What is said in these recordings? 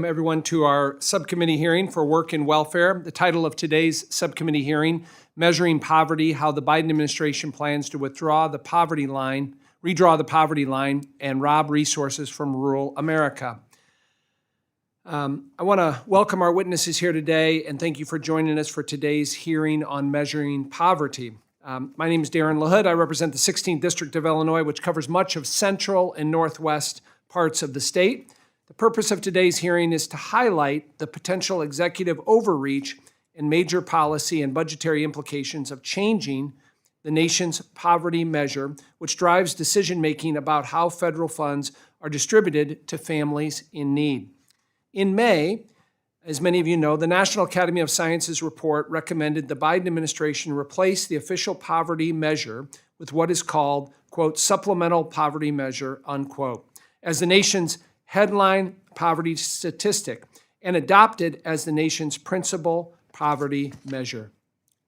Everyone to our subcommittee hearing for work and welfare. The title of today's subcommittee hearing, Measuring Poverty, How the Biden Administration Plans to Redraw the Poverty Line, and Rob Resources from Rural America. I want to welcome our witnesses here today and thank you for joining us for today's hearing on measuring poverty. My name is Darin LaHood. I represent the 16th District of Illinois, which covers much of central and northwest parts of the state. The purpose of today's hearing is to highlight the potential executive overreach and major policy and budgetary implications of changing the nation's poverty measure, which drives decision-making about how federal funds are distributed to families in need. In May, as many of you know, the National Academy of Sciences report recommended the Biden administration replace the official poverty measure with what is called, quote, supplemental poverty measure, unquote, as the nation's headline poverty statistic and adopted as the nation's principal poverty measure.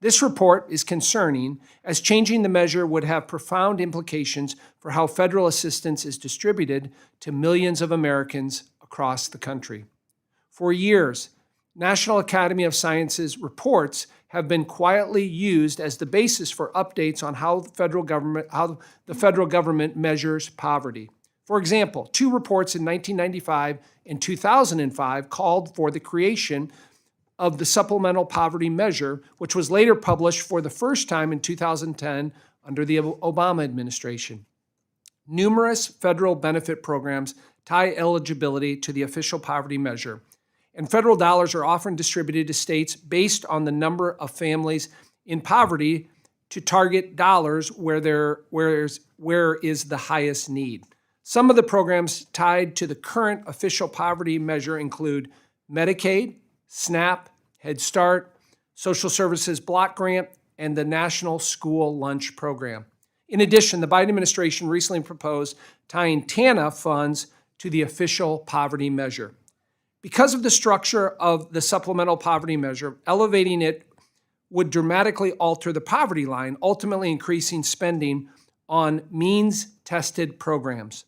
This report is concerning, as changing the measure would have profound implications for how federal assistance is distributed to millions of Americans across the country. For years, National Academy of Sciences reports have been quietly used as the basis for updates on how the federal government measures poverty. For example, two reports in 1995 and 2005 called for the creation of the supplemental poverty measure, which was later published for the first time in 2010 under the Obama administration. Numerous federal benefit programs tie eligibility to the official poverty measure, and federal dollars are often distributed to states based on the number of families in poverty to target dollars where is the highest need. Some of the programs tied to the current official poverty measure include Medicaid, SNAP, Head Start, Social Services Block Grant, and the National School Lunch Program. In addition, the Biden administration recently proposed tying TANF funds to the official poverty measure. Because of the structure of the supplemental poverty measure, elevating it would dramatically alter the poverty line, ultimately increasing spending on means-tested programs.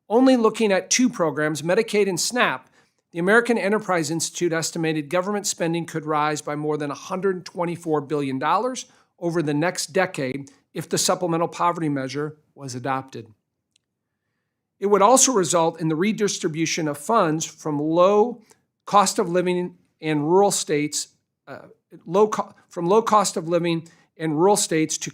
Only looking at two programs, Medicaid and SNAP, the American Enterprise Institute estimated government spending could rise by more than $124 billion over the next decade if the supplemental poverty measure was adopted. It would also result in the redistribution of funds from low cost of living in rural states, low cost of living in rural states to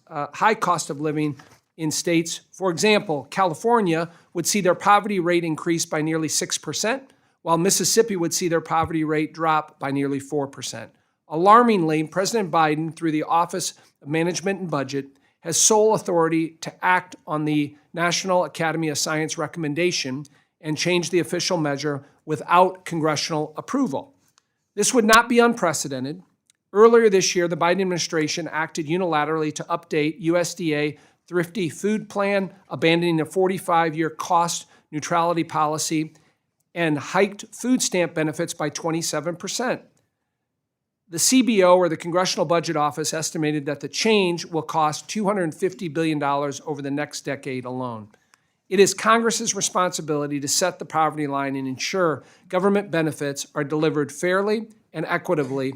high cost of living in states. For example, California would see their poverty rate increase by nearly 6%, while Mississippi would see their poverty rate drop by nearly 4%. Alarmingly, President Biden, through the Office of Management and Budget, has sole authority to act on the National Academy of Science recommendation and change the official measure without congressional approval. This would not be unprecedented. Earlier this year, the Biden administration acted unilaterally to update USDA Thrifty Food Plan, abandoning a 45-year cost neutrality policy, and hiked food stamp benefits by 27%. The CBO, or the Congressional Budget Office, estimated that the change will cost $250 billion over the next decade alone. It is Congress's responsibility to set the poverty line and ensure government benefits are delivered fairly and equitably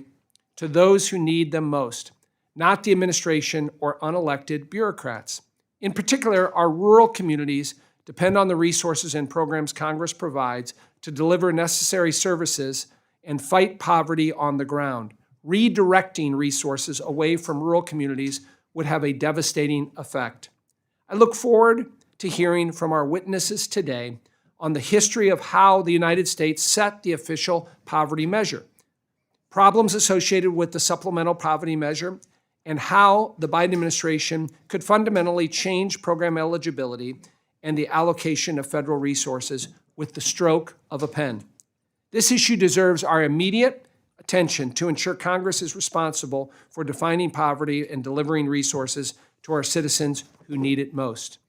to those who need them most, not the administration or unelected bureaucrats. In particular, our rural communities depend on the resources and programs Congress provides to deliver necessary services and fight poverty on the ground. Redirecting resources away from rural communities would have a devastating effect. I look forward to hearing from our witnesses today on the history of how the United States set the official poverty measure, problems associated with the supplemental poverty measure, and how the Biden administration could fundamentally change program eligibility and the allocation of federal resources with the stroke of a pen. This issue deserves our immediate attention to ensure Congress is responsible for defining poverty and delivering resources to our citizens who need it most.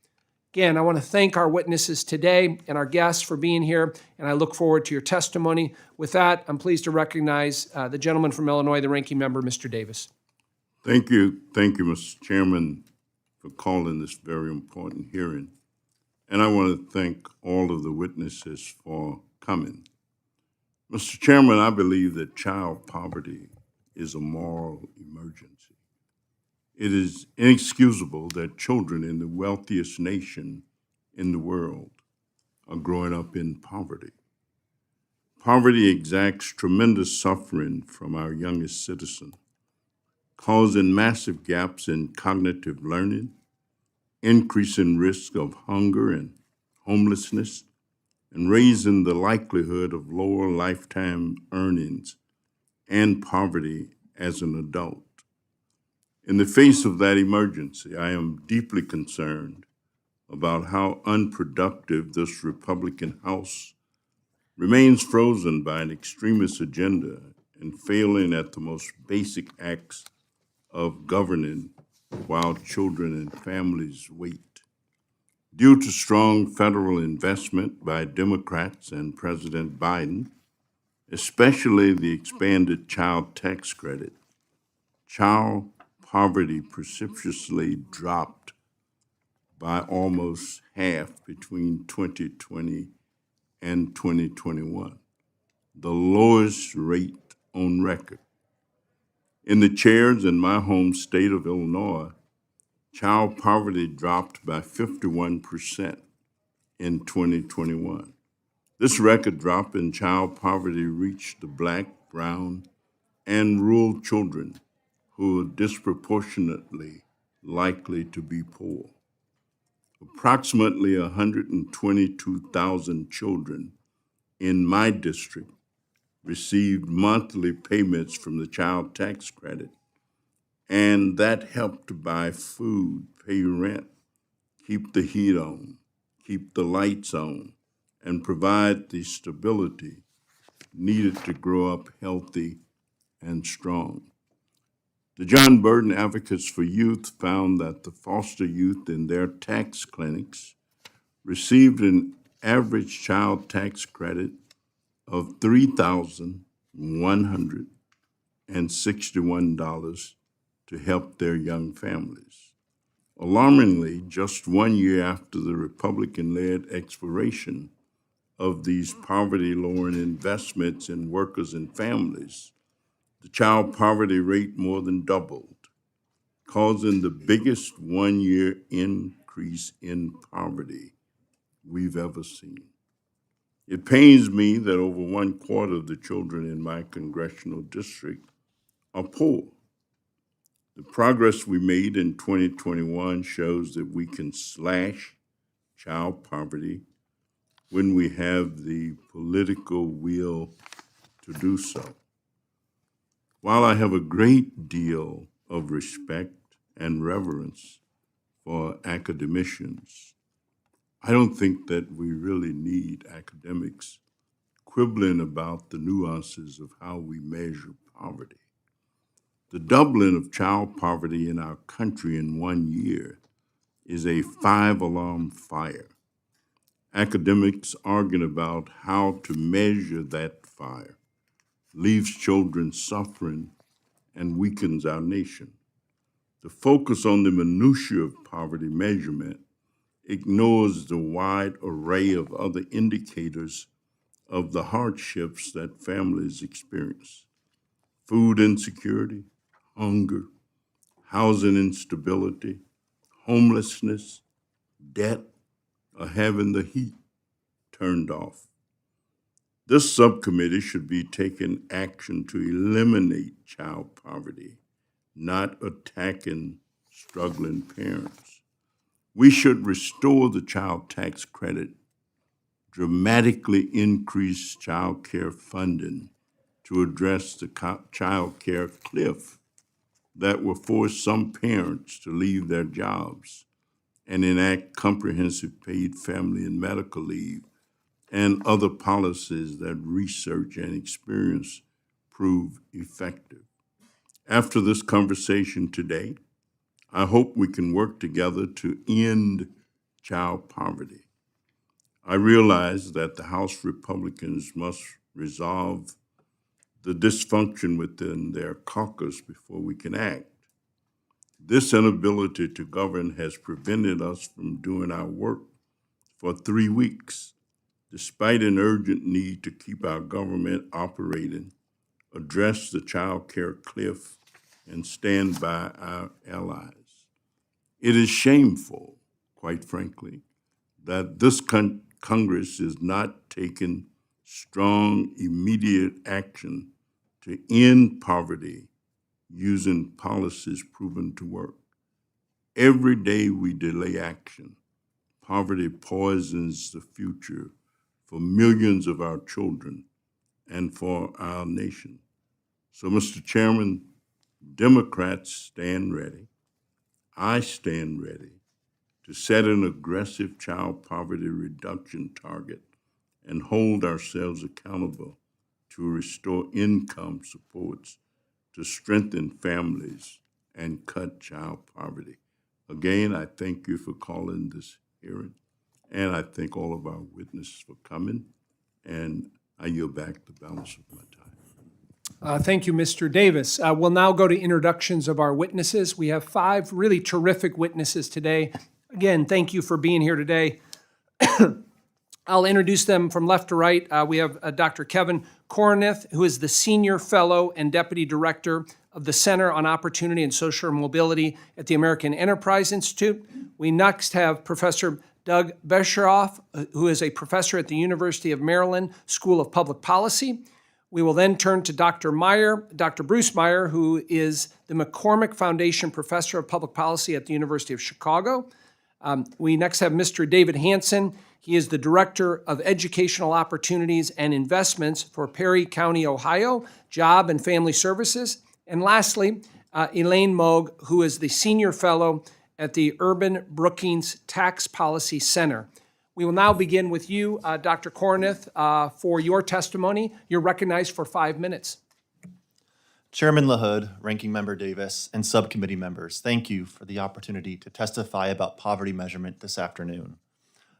Again, I want to thank our witnesses today and our guests for being here, and I look forward to your testimony. With that, I'm pleased to recognize the gentleman from Illinois, the ranking member, Mr. Davis. Thank you, Mr. Chairman, for calling this very important hearing. And I want to thank all of the witnesses for coming. Mr. Chairman, I believe that child poverty is a moral emergency. It is inexcusable that children in the wealthiest nation in the world are growing up in poverty. Poverty exacts tremendous suffering from our youngest citizens, causing massive gaps in cognitive learning, increasing risk of hunger and homelessness, and raising the likelihood of lower lifetime earnings and poverty as an adult. In the face of that emergency, I am deeply concerned about how unproductive this Republican House remains frozen by an extremist agenda and failing at the most basic acts of governing while children and families wait. Due to strong federal investment by Democrats and President Biden, especially the expanded child tax credit, child poverty precipitously dropped by almost half between 2020 and 2021, the lowest rate on record. In the chairs in my home state of Illinois, child poverty dropped by 51% in 2021. This record drop in child poverty reached the Black, brown, and rural children who are disproportionately likely to be poor. Approximately 122,000 children in my district received monthly payments from the child tax credit, and that helped to buy food, pay rent, keep the heat on, keep the lights on, and provide the stability needed to grow up healthy and strong. The John Burden Advocates for Youth found that the foster youth in their tax clinics received an average child tax credit of $3,161 to help their young families. Alarmingly, just 1 year after the Republican-led expiration of these poverty-lowering investments in workers and families, the child poverty rate more than doubled, causing the biggest one-year increase in poverty we've ever seen. It pains me that over 1/4 of the children in my congressional district are poor. The progress we made in 2021 shows that we can slash child poverty when we have the political will to do so. While I have a great deal of respect and reverence for academicians, I don't think that we really need academics quibbling about the nuances of how we measure poverty. The doubling of child poverty in our country in 1 year is a 5-alarm fire. Academics arguing about how to measure that fire leaves children suffering and weakens our nation. The focus on the minutiae of poverty measurement ignores the wide array of other indicators of the hardships that families experience: food insecurity, hunger, housing instability, homelessness, debt, or having the heat turned off. This subcommittee should be taking action to eliminate child poverty, not attacking struggling parents. We should restore the child tax credit, dramatically increase child care funding to address the child care cliff that will force some parents to leave their jobs, and enact comprehensive paid family and medical leave and other policies that research and experience prove effective. After this conversation today, I hope we can work together to end child poverty. I realize that the House Republicans must resolve the dysfunction within their caucus before we can act. This inability to govern has prevented us from doing our work for 3 weeks. despite an urgent need to keep our government operating, address the child care cliff, and stand by our allies. It is shameful, quite frankly, that this Congress is not taking strong, immediate action to end poverty using policies proven to work. Every day we delay action, poverty poisons the future for millions of our children and for our nation. So, Mr. Chairman, Democrats stand ready. I stand ready to set an aggressive child poverty reduction target and hold ourselves accountable to restore income supports, to strengthen families, and cut child poverty. Again, I thank you for calling this hearing, and I thank all of our witnesses for coming, and I yield back the balance of my time. Thank you, Mr. Davis. We'll now go to introductions of our witnesses. We have 5 really terrific witnesses today. Again, thank you for being here today. I'll introduce them from left to right. We have Dr. Kevin Koreneth, who is the Senior Fellow and Deputy Director of the Center on Opportunity and Social Mobility at the American Enterprise Institute. We next have Professor Doug Besheroff, who is a professor at the University of Maryland School of Public Policy. We will then turn to Dr. Meyer, Dr. Bruce Meyer, who is the McCormick Foundation Professor of Public Policy at the University of Chicago. We next have Mr. David Hansen. He is the Director of Educational Opportunities and Investments for Perry County, Ohio, Job and Family Services. And lastly, Elaine Maag, who is the Senior Fellow at the Urban Brookings Tax Policy Center. We will now begin with you, Dr. Koreneth, for your testimony. You're recognized for 5 minutes. Chairman LaHood, Ranking Member Davis, and subcommittee members, thank you for the opportunity to testify about poverty measurement this afternoon.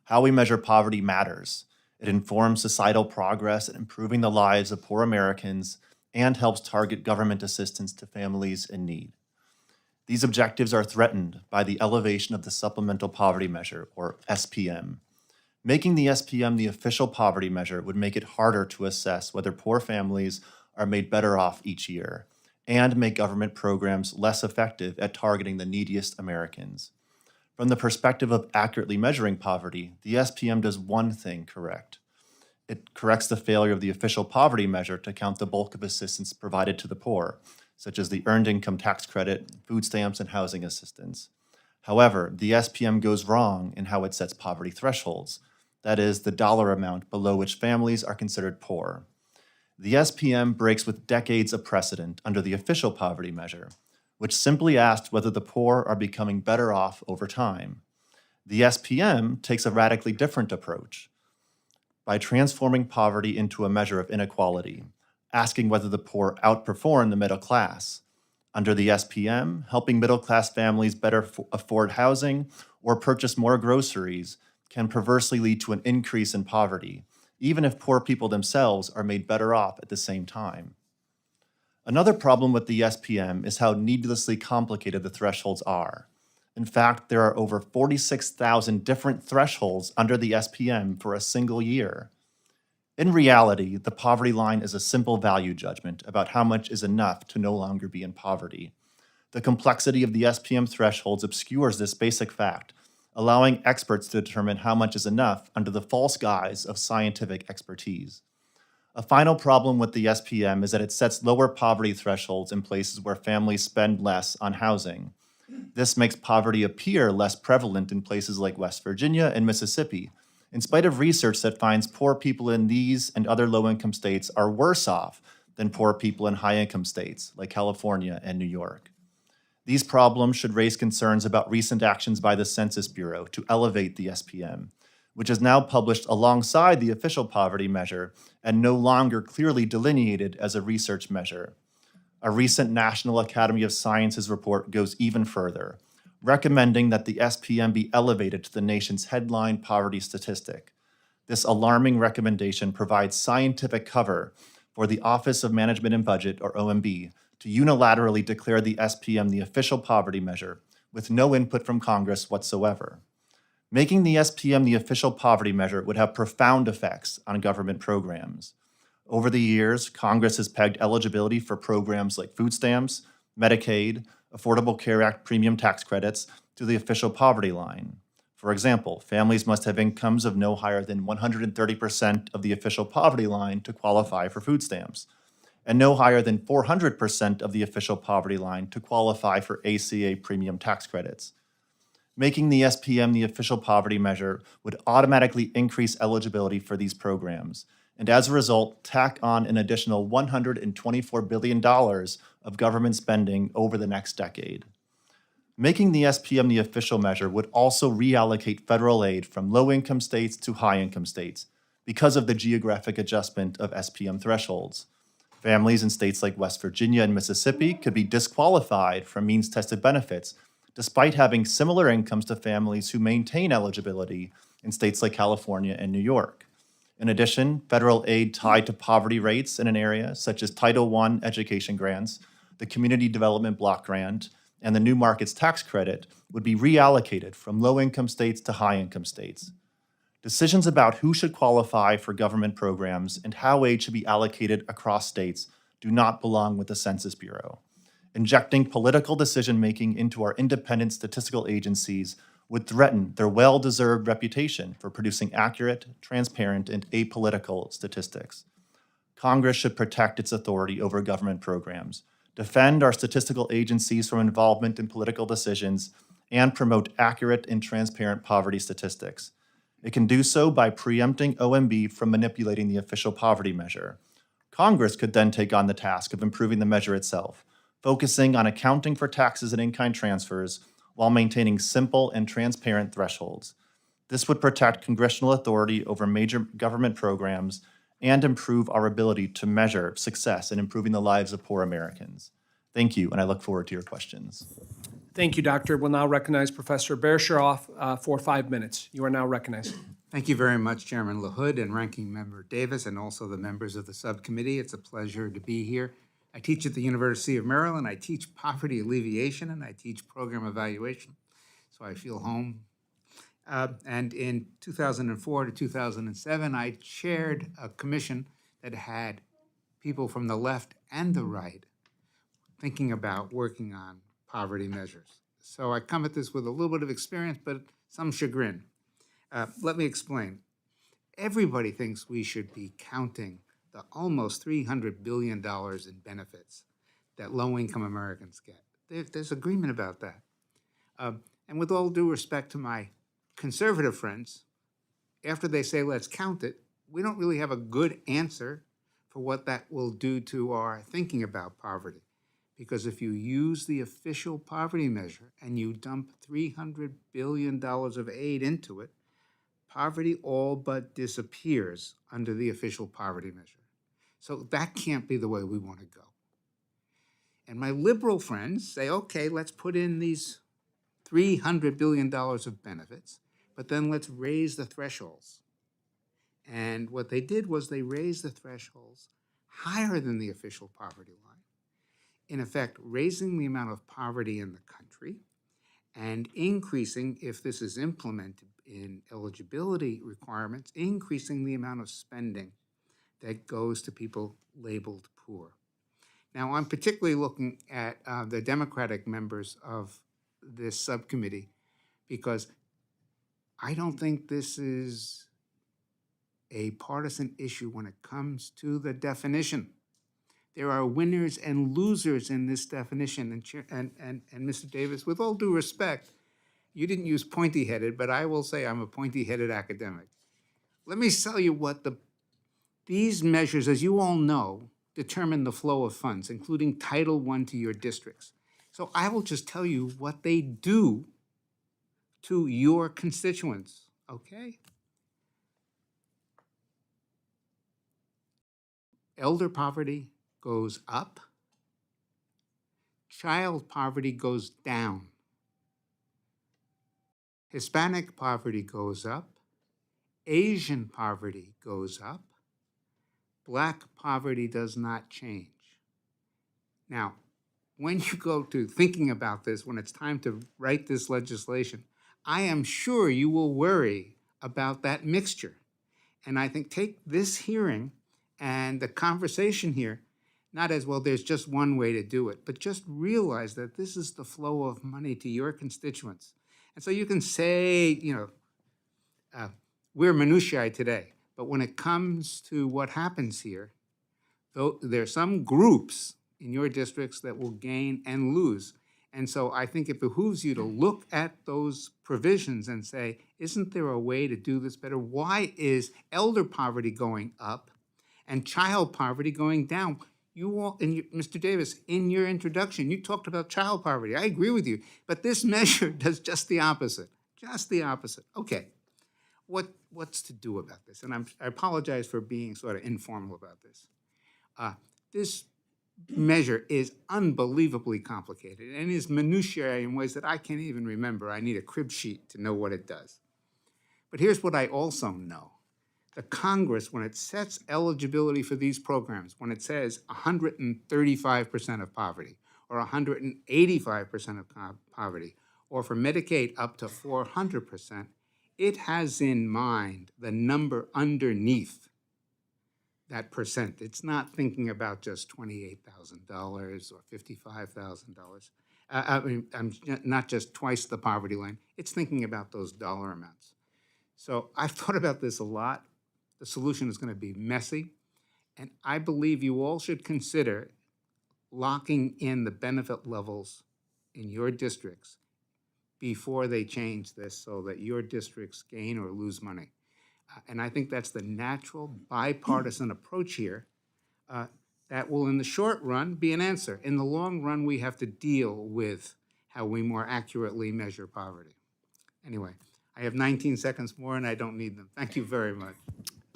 How we measure poverty matters. It informs societal progress in improving the lives of poor Americans and helps target government assistance to families in need. These objectives are threatened by the elevation of the Supplemental Poverty Measure, or SPM. Making the SPM the official poverty measure would make it harder to assess whether poor families are made better off each year and make government programs less effective at targeting the neediest Americans. From the perspective of accurately measuring poverty, the SPM does one thing correct. It corrects the failure of the official poverty measure to count the bulk of assistance provided to the poor, such as the Earned Income Tax Credit, food stamps, and housing assistance. However, the SPM goes wrong in how it sets poverty thresholds, that is, the dollar amount below which families are considered poor. The SPM breaks with decades of precedent under the official poverty measure, which simply asked whether the poor are becoming better off over time. The SPM takes a radically different approach by transforming poverty into a measure of inequality, asking whether the poor outperform the middle class. Under the SPM, helping middle-class families better afford housing or purchase more groceries can perversely lead to an increase in poverty, even if poor people themselves are made better off at the same time. Another problem with the SPM is how needlessly complicated the thresholds are. In fact, there are over 46,000 different thresholds under the SPM for a single year. In reality, the poverty line is a simple value judgment about how much is enough to no longer be in poverty. The complexity of the SPM thresholds obscures this basic fact, allowing experts to determine how much is enough under the false guise of scientific expertise. A final problem with the SPM is that it sets lower poverty thresholds in places where families spend less on housing. This makes poverty appear less prevalent in places like West Virginia and Mississippi, in spite of research that finds poor people in these and other low-income states are worse off than poor people in high-income states like California and New York. These problems should raise concerns about recent actions by the Census Bureau to elevate the SPM, which is now published alongside the official poverty measure and no longer clearly delineated as a research measure. A recent National Academy of Sciences report goes even further, recommending that the SPM be elevated to the nation's headline poverty statistic. This alarming recommendation provides scientific cover for the Office of Management and Budget, or OMB, to unilaterally declare the SPM the official poverty measure with no input from Congress whatsoever. Making the SPM the official poverty measure would have profound effects on government programs. Over the years, Congress has pegged eligibility for programs like food stamps, Medicaid, Affordable Care Act premium tax credits to the official poverty line. For example, families must have incomes of no higher than 130% of the official poverty line to qualify for food stamps, and no higher than 400% of the official poverty line to qualify for ACA premium tax credits. Making the SPM the official poverty measure would automatically increase eligibility for these programs, and as a result, tack on an additional $124 billion of government spending over the next decade. Making the SPM the official measure would also reallocate federal aid from low-income states to high-income states because of the geographic adjustment of SPM thresholds. Families in states like West Virginia and Mississippi could be disqualified from means-tested benefits despite having similar incomes to families who maintain eligibility in states like California and New York. In addition, federal aid tied to poverty rates in an area, such as Title I education grants, the Community Development Block Grant, and the New Markets Tax Credit, would be reallocated from low-income states to high-income states. Decisions about who should qualify for government programs and how aid should be allocated across states do not belong with the Census Bureau. Injecting political decision-making into our independent statistical agencies would threaten their well-deserved reputation for producing accurate, transparent, and apolitical statistics. Congress should protect its authority over government programs, defend our statistical agencies from involvement in political decisions, and promote accurate and transparent poverty statistics. It can do so by preempting OMB from manipulating the official poverty measure. Congress could then take on the task of improving the measure itself, focusing on accounting for taxes and in-kind transfers while maintaining simple and transparent thresholds. This would protect congressional authority over major government programs and improve our ability to measure success in improving the lives of poor Americans. Thank you, and I look forward to your questions. Thank you, Doctor. We'll now recognize Professor Bersharoff for 5 minutes. You are now recognized. Thank you very much, Chairman LaHood and Ranking Member Davis, and also the members of the subcommittee. It's a pleasure to be here. I teach at the University of Maryland. I teach poverty alleviation, and I teach program evaluation, so I feel home. And in 2004 to 2007, I chaired a commission that had people from the left and the right thinking about working on poverty measures. So I come at this with a little bit of experience, but some chagrin. Let me explain. Everybody thinks we should be counting the almost $300 billion in benefits that low-income Americans get. There's agreement about that. And with all due respect to my conservative friends, after they say, let's count it, we don't really have a good answer for what that will do to our thinking about poverty. Because if you use the official poverty measure and you dump $300 billion of aid into it, poverty all but disappears under the official poverty measure. So that can't be the way we want to go. And my liberal friends say, okay, let's put in these $300 billion of benefits, but then let's raise the thresholds. And what they did was they raised the thresholds higher than the official poverty line, in effect, raising the amount of poverty in the country and increasing, if this is implemented in eligibility requirements, increasing the amount of spending that goes to people labeled poor. Now, I'm particularly looking at the Democratic members of this subcommittee because I don't think this is a partisan issue when it comes to the definition. There are winners and losers in this definition. And Mr. Davis, with all due respect, you didn't use pointy-headed, but I will say I'm a pointy-headed academic. Let me tell you what these measures, as you all know, determine the flow of funds, including Title I to your districts. So I will just tell you what they do to your constituents, okay? Elder poverty goes up. Child poverty goes down. Hispanic poverty goes up. Asian poverty goes up. Black poverty does not change. Now, when you go to thinking about this, when it's time to write this legislation, I am sure you will worry about that mixture. And I think take this hearing and the conversation here, not as, well, there's just one way to do it, but just realize that this is the flow of money to your constituents. And so you can say, we're minutiae today, but when it comes to what happens here, though there are some groups in your districts that will gain and lose. And so I think it behooves you to look at those provisions and say, isn't there a way to do this better? Why is elder poverty going up and child poverty going down? You all, Mr. Davis, in your introduction, you talked about child poverty. I agree with you, but this measure does just the opposite, Okay, what's to do about this? And I apologize for being sort of informal about this. This measure is unbelievably complicated and is minutiae in ways that I can't even remember. I need a crib sheet to know what it does. But here's what I also know. The Congress, when it sets eligibility for these programs, when it says 135% of poverty or 185% of poverty, or for Medicaid up to 400%, it has in mind the number underneath that percent. It's not thinking about just $28,000 or $55,000. I'm not just twice the poverty line. It's thinking about those dollar amounts. So I've thought about this a lot. The solution is going to be messy, and I believe you all should consider locking in the benefit levels in your districts before they change this so that your districts gain or lose money. And I think that's the natural bipartisan approach here that will, in the short run, be an answer. In the long run, we have to deal with how we more accurately measure poverty. Anyway, I have 19 seconds more, and I don't need them. Thank you very much.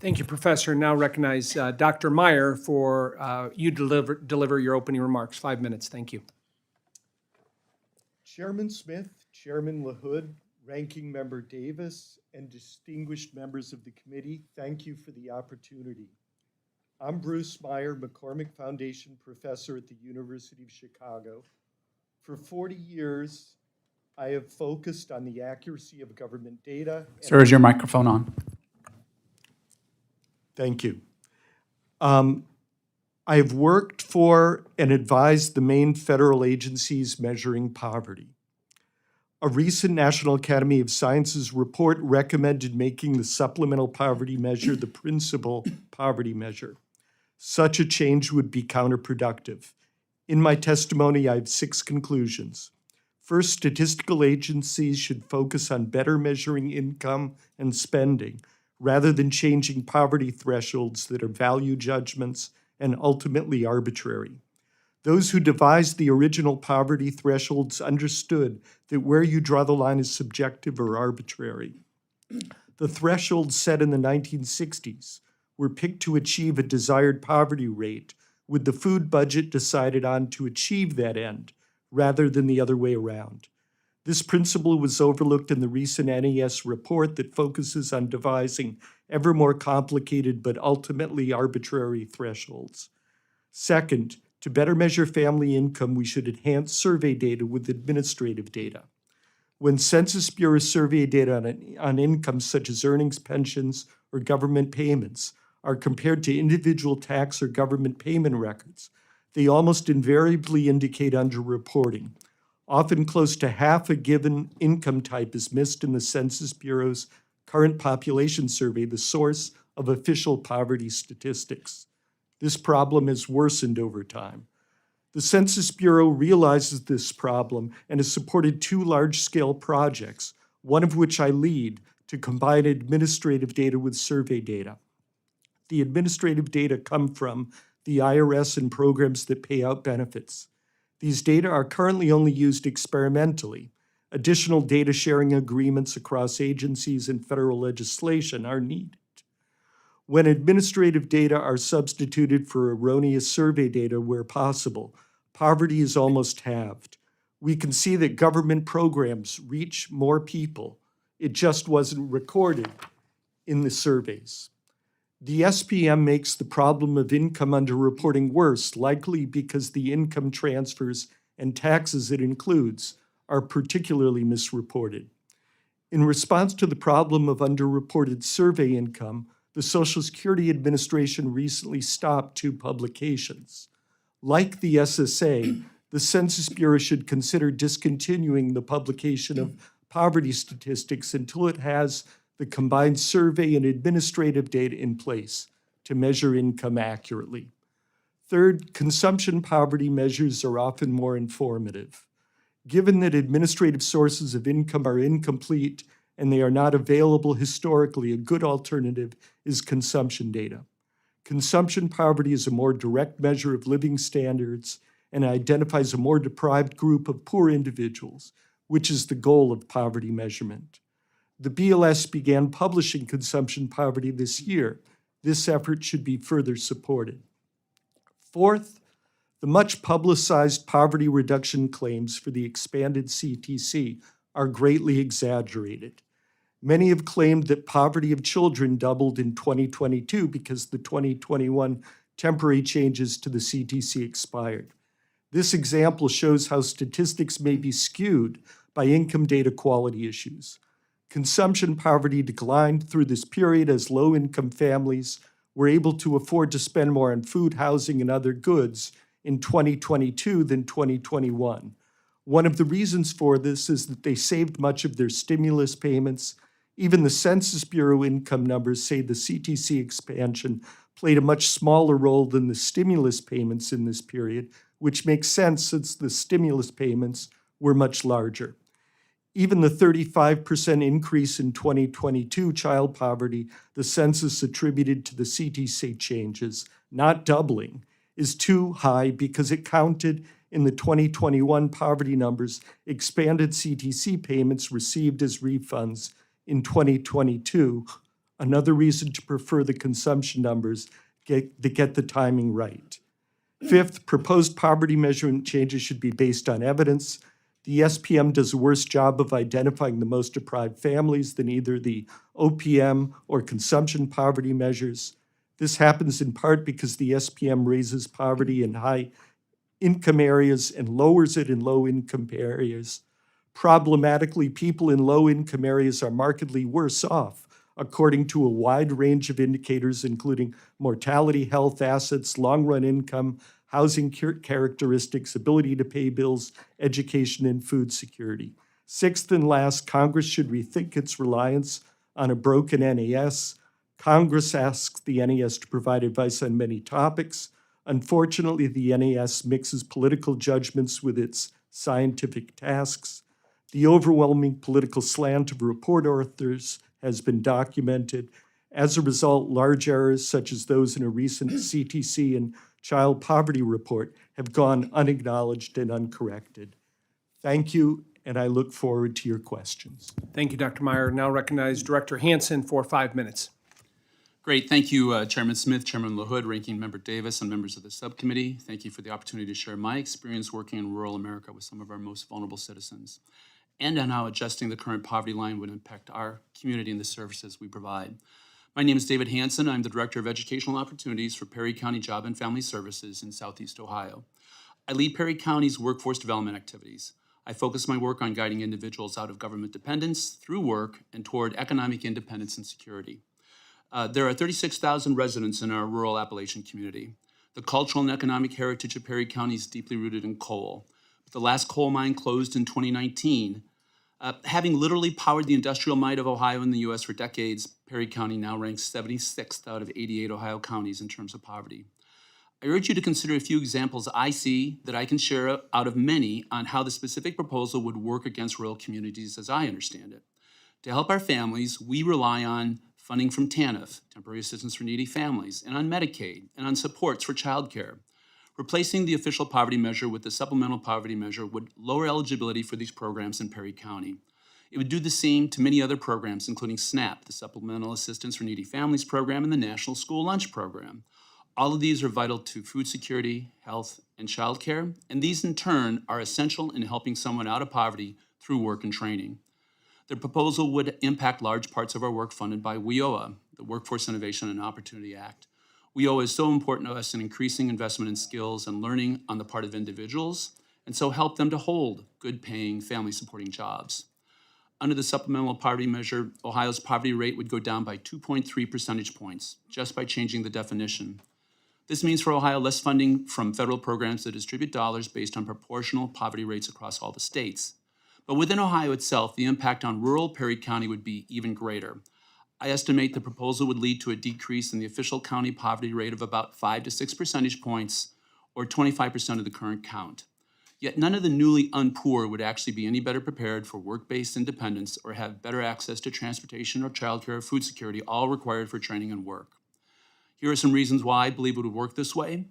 Thank you, Professor. Now recognize Dr. Meyer for you deliver your opening remarks. 5 minutes. Thank you. Chairman Smith, Chairman LaHood, Ranking Member Davis, and distinguished members of the committee, thank you for the opportunity. I'm Bruce Meyer, McCormick Foundation Professor at the University of Chicago. For 40 years, I have focused on the accuracy of government data. Sir, is your microphone on? Thank you. I've worked for and advised the main federal agencies measuring poverty. A recent National Academy of Sciences report recommended making the supplemental poverty measure the principal poverty measure. Such a change would be counterproductive. In my testimony, I have 6 conclusions. First, statistical agencies should focus on better measuring income and spending, rather than changing poverty thresholds that are value judgments and ultimately arbitrary. Those who devised the original poverty thresholds understood that where you draw the line is subjective or arbitrary. The thresholds set in the 1960s were picked to achieve a desired poverty rate, with the food budget decided on to achieve that end, rather than the other way around. This principle was overlooked in the recent NAS report that focuses on devising ever more complicated but ultimately arbitrary thresholds. Second, to better measure family income, we should enhance survey data with administrative data. When Census Bureau survey data on incomes such as earnings, pensions, or government payments are compared to individual tax or government payment records, they almost invariably indicate underreporting. Often close to half a given income type is missed in the Census Bureau's current population survey, the source of official poverty statistics. This problem has worsened over time. The Census Bureau realizes this problem and has supported 2 large-scale projects, one of which I lead, to combine administrative data with survey data. The administrative data come from the IRS and programs that pay out benefits. These data are currently only used experimentally. Additional data sharing agreements across agencies and federal legislation are needed. When administrative data are substituted for erroneous survey data where possible, poverty is almost halved. We can see that government programs reach more people. It just wasn't recorded in the surveys. The SPM makes the problem of income underreporting worse, likely because the income transfers and taxes it includes are particularly misreported. In response to the problem of underreported survey income, the Social Security Administration recently stopped 2 publications. Like the SSA, the Census Bureau should consider discontinuing the publication of poverty statistics until it has the combined survey and administrative data in place to measure income accurately. Third, consumption poverty measures are often more informative. Given that administrative sources of income are incomplete and they are not available historically, a good alternative is consumption data. Consumption poverty is a more direct measure of living standards and identifies a more deprived group of poor individuals, which is the goal of poverty measurement. The BLS began publishing consumption poverty this year. This effort should be further supported. Fourth, the much publicized poverty reduction claims for the expanded CTC are greatly exaggerated. Many have claimed that poverty of children doubled in 2022 because the 2021 temporary changes to the CTC expired. This example shows how statistics may be skewed by income data quality issues. Consumption poverty declined through this period as low-income families were able to afford to spend more on food, housing, and other goods in 2022 than 2021. One of the reasons for this is that they saved much of their stimulus payments. Even the Census Bureau income numbers say the CTC expansion played a much smaller role than the stimulus payments in this period, which makes sense since the stimulus payments were much larger. Even the 35% increase in 2022 child poverty the census attributed to the CTC changes, not doubling, is too high because it counted in the 2021 poverty numbers expanded CTC payments received as refunds in 2022, another reason to prefer the consumption numbers that get the timing right. Fifth, proposed poverty measurement changes should be based on evidence. The SPM does a worse job of identifying the most deprived families than either the OPM or consumption poverty measures. This happens in part because the SPM raises poverty in high income areas and lowers it in low income areas. Problematically, people in low income areas are markedly worse off, according to a wide range of indicators, including mortality, health, assets, long-run income, housing characteristics, ability to pay bills, education, and food security. Sixth and last, Congress should rethink its reliance on a broken NAS. Congress asks the NAS to provide advice on many topics. Unfortunately, the NAS mixes political judgments with its scientific tasks. The overwhelming political slant of report authors has been documented. As a result, large errors such as those in a recent CTC and child poverty report have gone unacknowledged and uncorrected. Thank you, and I look forward to your questions. Thank you, Dr. Meyer. Now recognize Director Hansen for 5 minutes. Great. Thank you, Chairman Smith, Chairman LaHood, Ranking Member Davis, and members of the subcommittee. Thank you for the opportunity to share my experience working in rural America with some of our most vulnerable citizens, and on how adjusting the current poverty line would impact our community and the services we provide. My name is David Hansen. I'm the Director of Educational Opportunities for Perry County Job and Family Services in Southeast Ohio. I lead Perry County's workforce development activities. I focus my work on guiding individuals out of government dependence through work and toward economic independence and security. There are 36,000 residents in our rural Appalachian community. The cultural and economic heritage of Perry County is deeply rooted in coal. The last coal mine closed in 2019. Having literally powered the industrial might of Ohio and the U.S. for decades, Perry County now ranks 76th out of 88 Ohio counties in terms of poverty. I urge you to consider a few examples I see that I can share out of many on how the specific proposal would work against rural communities as I understand it. To help our families, we rely on funding from TANF, Temporary Assistance for Needy Families, and on Medicaid, and on supports for childcare. Replacing the official poverty measure with the supplemental poverty measure would lower eligibility for these programs in Perry County. It would do the same to many other programs, including SNAP, the Supplemental Assistance for Needy Families program, and the National School Lunch Program. All of these are vital to food security, health, and childcare, and these in turn are essential in helping someone out of poverty through work and training. The proposal would impact large parts of our work funded by WIOA, the Workforce Innovation and Opportunity Act. WIOA is so important to us in increasing investment in skills and learning on the part of individuals, and so help them to hold good-paying, family-supporting jobs. under the supplemental poverty measure, Ohio's poverty rate would go down by 2.3 percentage points just by changing the definition. This means for Ohio less funding from federal programs that distribute dollars based on proportional poverty rates across all the states. But within Ohio itself, the impact on rural Perry County would be even greater. I estimate the proposal would lead to a decrease in the official county poverty rate of about 5 to 6 percentage points, or 25% of the current count. Yet none of the newly unpoor would actually be any better prepared for work-based independence or have better access to transportation or childcare or food security, all required for training and work. Here are some reasons why I believe it would work this way.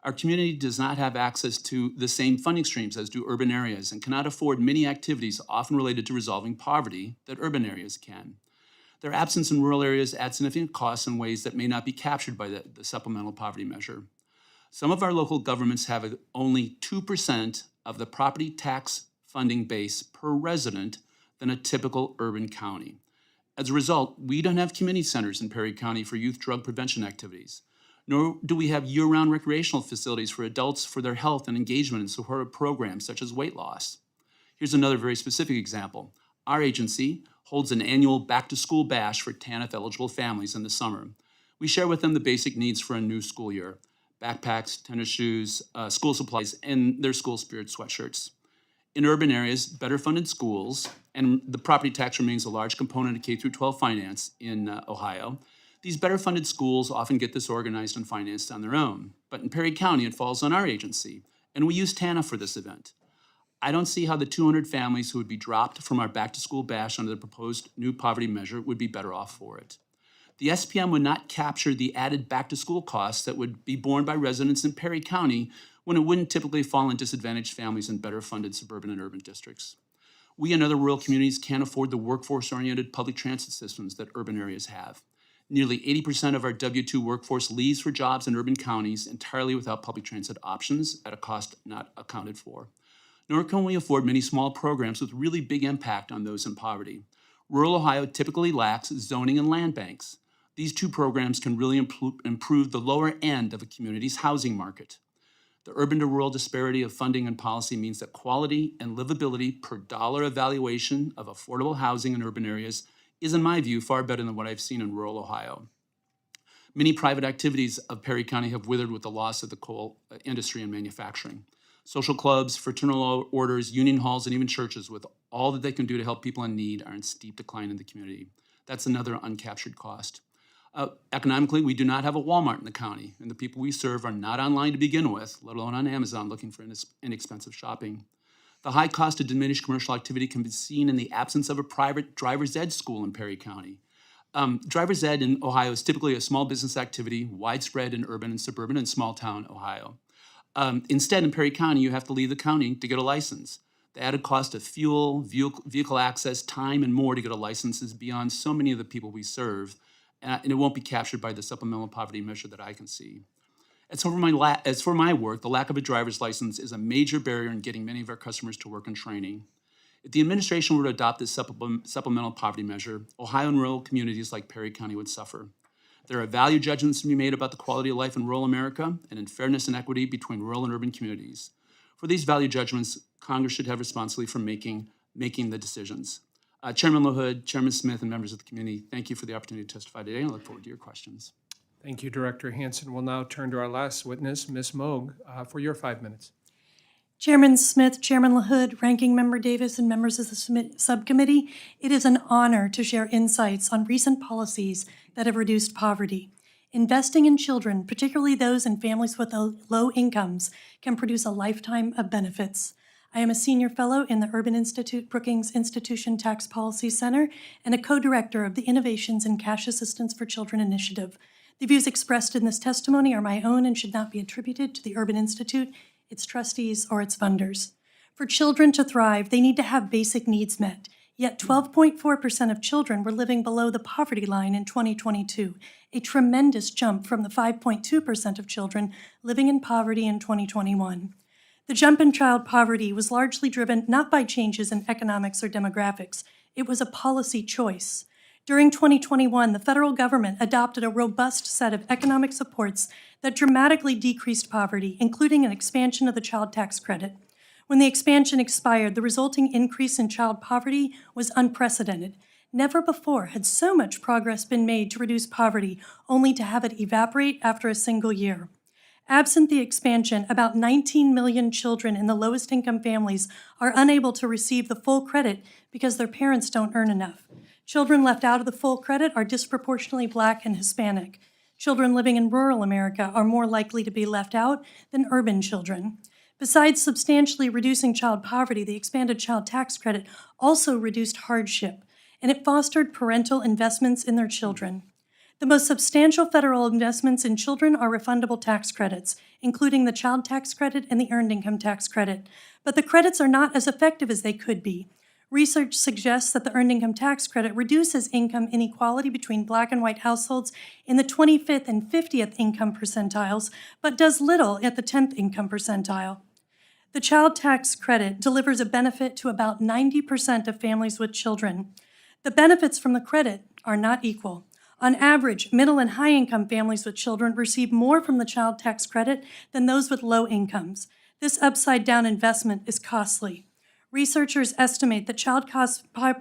Our community does not have access to the same funding streams as do urban areas and cannot afford many activities often related to resolving poverty that urban areas can. Their absence in rural areas adds significant costs in ways that may not be captured by the supplemental poverty measure. Some of our local governments have only 2% of the property tax funding base per resident than a typical urban county. As a result, we don't have community centers in Perry County for youth drug prevention activities, nor do we have year-round recreational facilities for adults for their health and engagement in supportive programs such as weight loss. Here's another very specific example. Our agency holds an annual back-to-school bash for TANF-eligible families in the summer. We share with them the basic needs for a new school year: backpacks, tennis shoes, school supplies, and their school spirit sweatshirts. In urban areas, better funded schools, and the property tax remains a large component of K-12 finance in Ohio, these better funded schools often get this organized and financed on their own. But in Perry County, it falls on our agency, and we use TANF for this event. I don't see how the 200 families who would be dropped from our back-to-school bash under the proposed new poverty measure would be better off for it. The SPM would not capture the added back-to-school costs that would be borne by residents in Perry County when it wouldn't typically fall on disadvantaged families in better-funded suburban and urban districts. We and other rural communities can't afford the workforce-oriented public transit systems that urban areas have. Nearly 80% of our W-2 workforce leaves for jobs in urban counties entirely without public transit options at a cost not accounted for. Nor can we afford many small programs with really big impact on those in poverty. Rural Ohio typically lacks zoning and land banks. These two programs can really improve the lower end of a community's housing market. The urban to rural disparity of funding and policy means that quality and livability per dollar evaluation of affordable housing in urban areas is, in my view, far better than what I've seen in rural Ohio. Many private activities of Perry County have withered with the loss of the coal industry and manufacturing. Social clubs, fraternal orders, union halls, and even churches, with all that they can do to help people in need, are in steep decline in the community. That's another uncaptured cost. Economically, we do not have a Walmart in the county, and the people we serve are not online to begin with, let alone on Amazon looking for inexpensive shopping. The high cost of diminished commercial activity can be seen in the absence of a private driver's ed school in Perry County. Driver's ed in Ohio is typically a small business activity, widespread in urban and suburban and small town Ohio. Instead, in Perry County, you have to leave the county to get a license. The added cost of fuel, vehicle access, time, and more to get a license is beyond so many of the people we serve, and it won't be captured by the supplemental poverty measure that I can see. As for my work, the lack of a driver's license is a major barrier in getting many of our customers to work and training. If the administration were to adopt this supplemental poverty measure, Ohio and rural communities like Perry County would suffer. There are value judgments to be made about the quality of life in rural America and in fairness and equity between rural and urban communities. For these value judgments, Congress should have responsibility for making the decisions. Chairman LaHood, Chairman Smith, and members of the committee, thank you for the opportunity to testify today, and I look forward to your questions. Thank you, Director Hansen. We'll now turn to our last witness, Ms. Maag, for your 5 minutes. Chairman Smith, Chairman LaHood, Ranking Member Davis, and members of the subcommittee, it is an honor to share insights on recent policies that have reduced poverty. Investing in children, particularly those in families with low incomes, can produce a lifetime of benefits. I am a senior fellow in the Urban Institute Brookings Institution Tax Policy Center and a co-director of the Innovations in Cash Assistance for Children initiative. The views expressed in this testimony are my own and should not be attributed to the Urban Institute, its trustees, or its funders. For children to thrive, they need to have basic needs met. Yet 12.4% of children were living below the poverty line in 2022, a tremendous jump from the 5.2% of children living in poverty in 2021. The jump in child poverty was largely driven not by changes in economics or demographics. It was a policy choice. During 2021, the federal government adopted a robust set of economic supports that dramatically decreased poverty, including an expansion of the child tax credit. When the expansion expired, the resulting increase in child poverty was unprecedented. Never before had so much progress been made to reduce poverty, only to have it evaporate after a single year. Absent the expansion, about 19 million children in the lowest income families are unable to receive the full credit because their parents don't earn enough. Children left out of the full credit are disproportionately Black and Hispanic. Children living in rural America are more likely to be left out than urban children. Besides substantially reducing child poverty, the expanded child tax credit also reduced hardship, and it fostered parental investments in their children. The most substantial federal investments in children are refundable tax credits, including the child tax credit and the earned income tax credit. But the credits are not as effective as they could be. Research suggests that the earned income tax credit reduces income inequality between Black and white households in the 25th and 50th income percentiles, but does little at the 10th income percentile. The child tax credit delivers a benefit to about 90% of families with children. The benefits from the credit are not equal. On average, middle and high-income families with children receive more from the child tax credit than those with low incomes. This upside-down investment is costly. Researchers estimate that child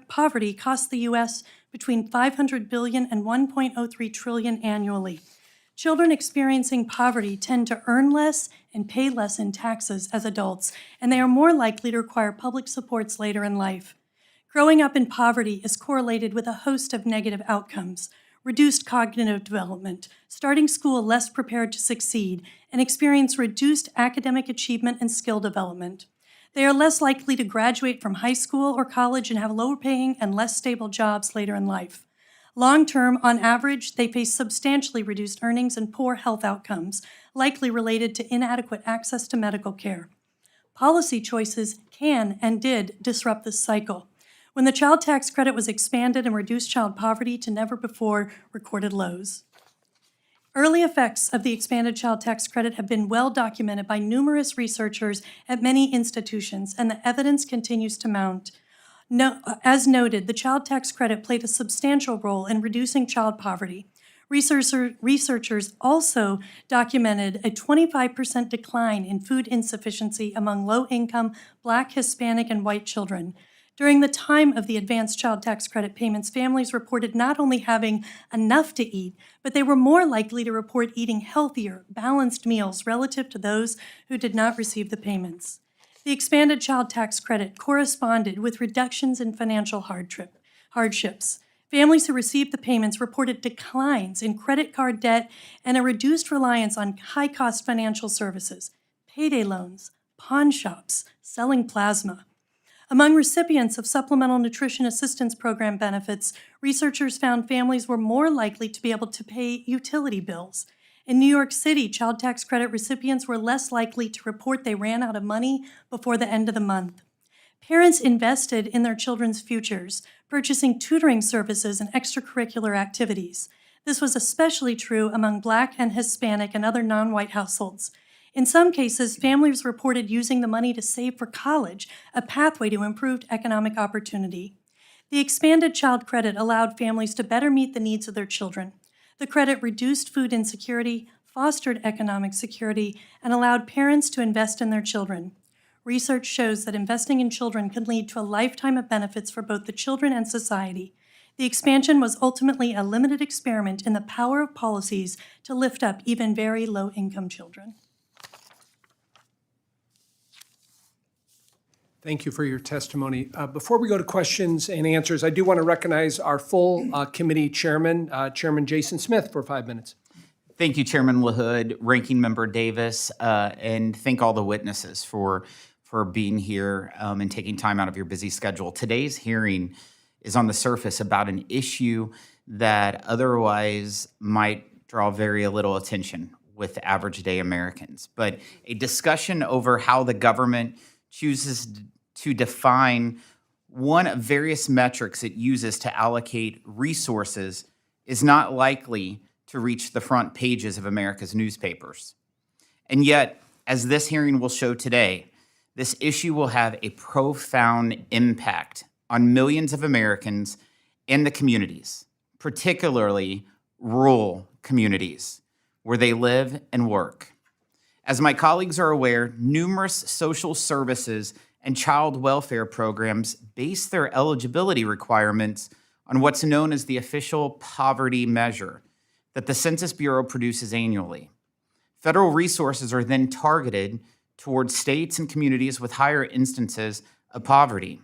poverty costs the U.S. between $500 billion and $1.03 trillion annually. Children experiencing poverty tend to earn less and pay less in taxes as adults, and they are more likely to require public supports later in life. Growing up in poverty is correlated with a host of negative outcomes: reduced cognitive development, starting school less prepared to succeed, and experience reduced academic achievement and skill development. They are less likely to graduate from high school or college and have lower paying and less stable jobs later in life. Long-term, on average, they face substantially reduced earnings and poor health outcomes, likely related to inadequate access to medical care. Policy choices can and did disrupt this cycle. When the child tax credit was expanded and reduced child poverty to never before recorded lows. Early effects of the expanded child tax credit have been well documented by numerous researchers at many institutions, and the evidence continues to mount. As noted, the child tax credit played a substantial role in reducing child poverty. Researchers also documented a 25% decline in food insufficiency among low-income Black, Hispanic, and white children. During the time of the advanced child tax credit payments, families reported not only having enough to eat, but they were more likely to report eating healthier, balanced meals relative to those who did not receive the payments. The expanded child tax credit corresponded with reductions in financial hardships. Families who received the payments reported declines in credit card debt and a reduced reliance on high-cost financial services, payday loans, pawn shops, selling plasma. Among recipients of Supplemental Nutrition Assistance Program benefits, researchers found families were more likely to be able to pay utility bills. In New York City, child tax credit recipients were less likely to report they ran out of money before the end of the month. Parents invested in their children's futures, purchasing tutoring services and extracurricular activities. This was especially true among Black and Hispanic and other non-white households. In some cases, families reported using the money to save for college, a pathway to improved economic opportunity. The expanded child credit allowed families to better meet the needs of their children. The credit reduced food insecurity, fostered economic security, and allowed parents to invest in their children. Research shows that investing in children can lead to a lifetime of benefits for both the children and society. The expansion was ultimately a limited experiment in the power of policies to lift up even very low-income children. Thank you for your testimony. Before we go to questions and answers, I do want to recognize our full committee chairman, Chairman Jason Smith, for 5 minutes. Thank you, Chairman LaHood, Ranking Member Davis, and thank all the witnesses for being here and taking time out of your busy schedule. Today's hearing is on the surface about an issue that otherwise might draw very little attention with average day Americans, but a discussion over how the government chooses to define one of various metrics it uses to allocate resources is not likely to reach the front pages of America's newspapers. And yet, as this hearing will show today, this issue will have a profound impact on millions of Americans and the communities, particularly rural communities where they live and work. As my colleagues are aware, numerous social services and child welfare programs base their eligibility requirements on what's known as the official poverty measure that the Census Bureau produces annually. Federal resources are then targeted towards states and communities with higher instances of poverty.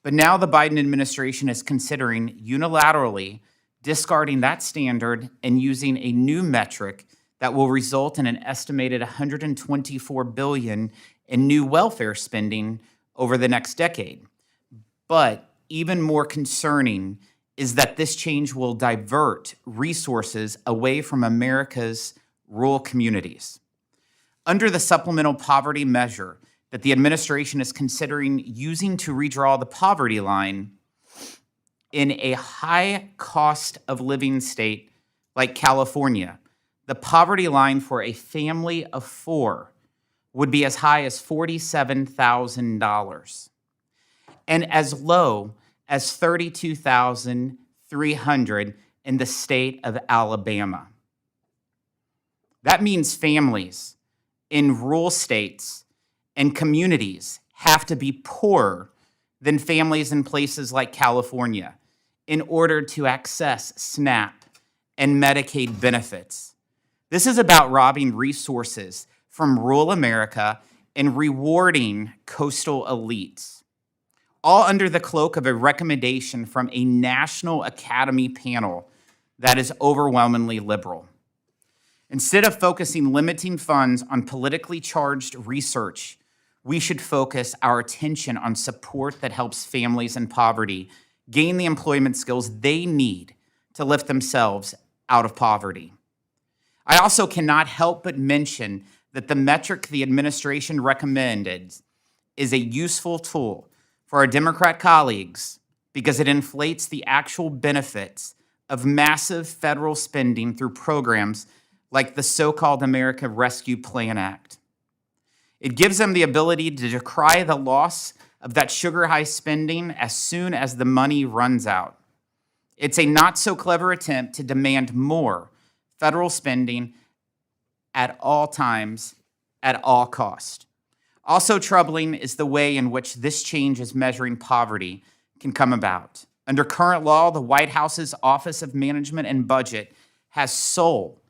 But now the Biden administration is considering unilaterally discarding that standard and using a new metric that will result in an estimated $124 billion in new welfare spending over the next decade. But even more concerning is that this change will divert resources away from America's rural communities. Under the supplemental poverty measure that the administration is considering using to redraw the poverty line, in a high cost of living state like California, the poverty line for a family of 4 would be as high as $47,000 and as low as $32,300 in the state of Alabama. That means families in rural states and communities have to be poorer than families in places like California in order to access SNAP and Medicaid benefits. This is about robbing resources from rural America and rewarding coastal elites, all under the cloak of a recommendation from a National Academy panel that is overwhelmingly liberal. Instead of focusing limiting funds on politically charged research, we should focus our attention on support that helps families in poverty gain the employment skills they need to lift themselves out of poverty. I also cannot help but mention that the metric the administration recommended is a useful tool for our Democrat colleagues because it inflates the actual benefits of massive federal spending through programs like the so-called America Rescue Plan Act. It gives them the ability to decry the loss of that sugar-high spending as soon as the money runs out. It's a not-so-clever attempt to demand more federal spending at all times, at all cost. Also troubling is the way in which this change is measuring poverty can come about. Under current law, the White House's Office of Management and Budget has sole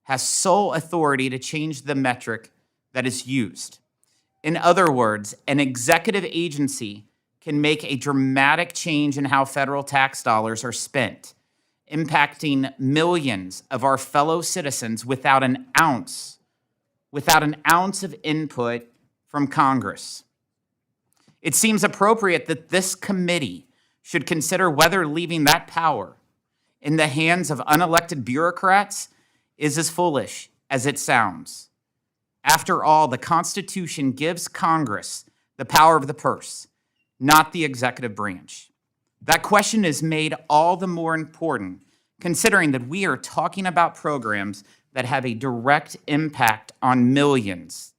authority to change the metric that is used. In other words, an executive agency can make a dramatic change in how federal tax dollars are spent, impacting millions of our fellow citizens without an ounce of input from Congress. It seems appropriate that this committee should consider whether leaving that power in the hands of unelected bureaucrats is as foolish as it sounds. After all, the Constitution gives Congress the power of the purse, not the executive branch. That question is made all the more important considering that we are talking about programs that have a direct impact on millions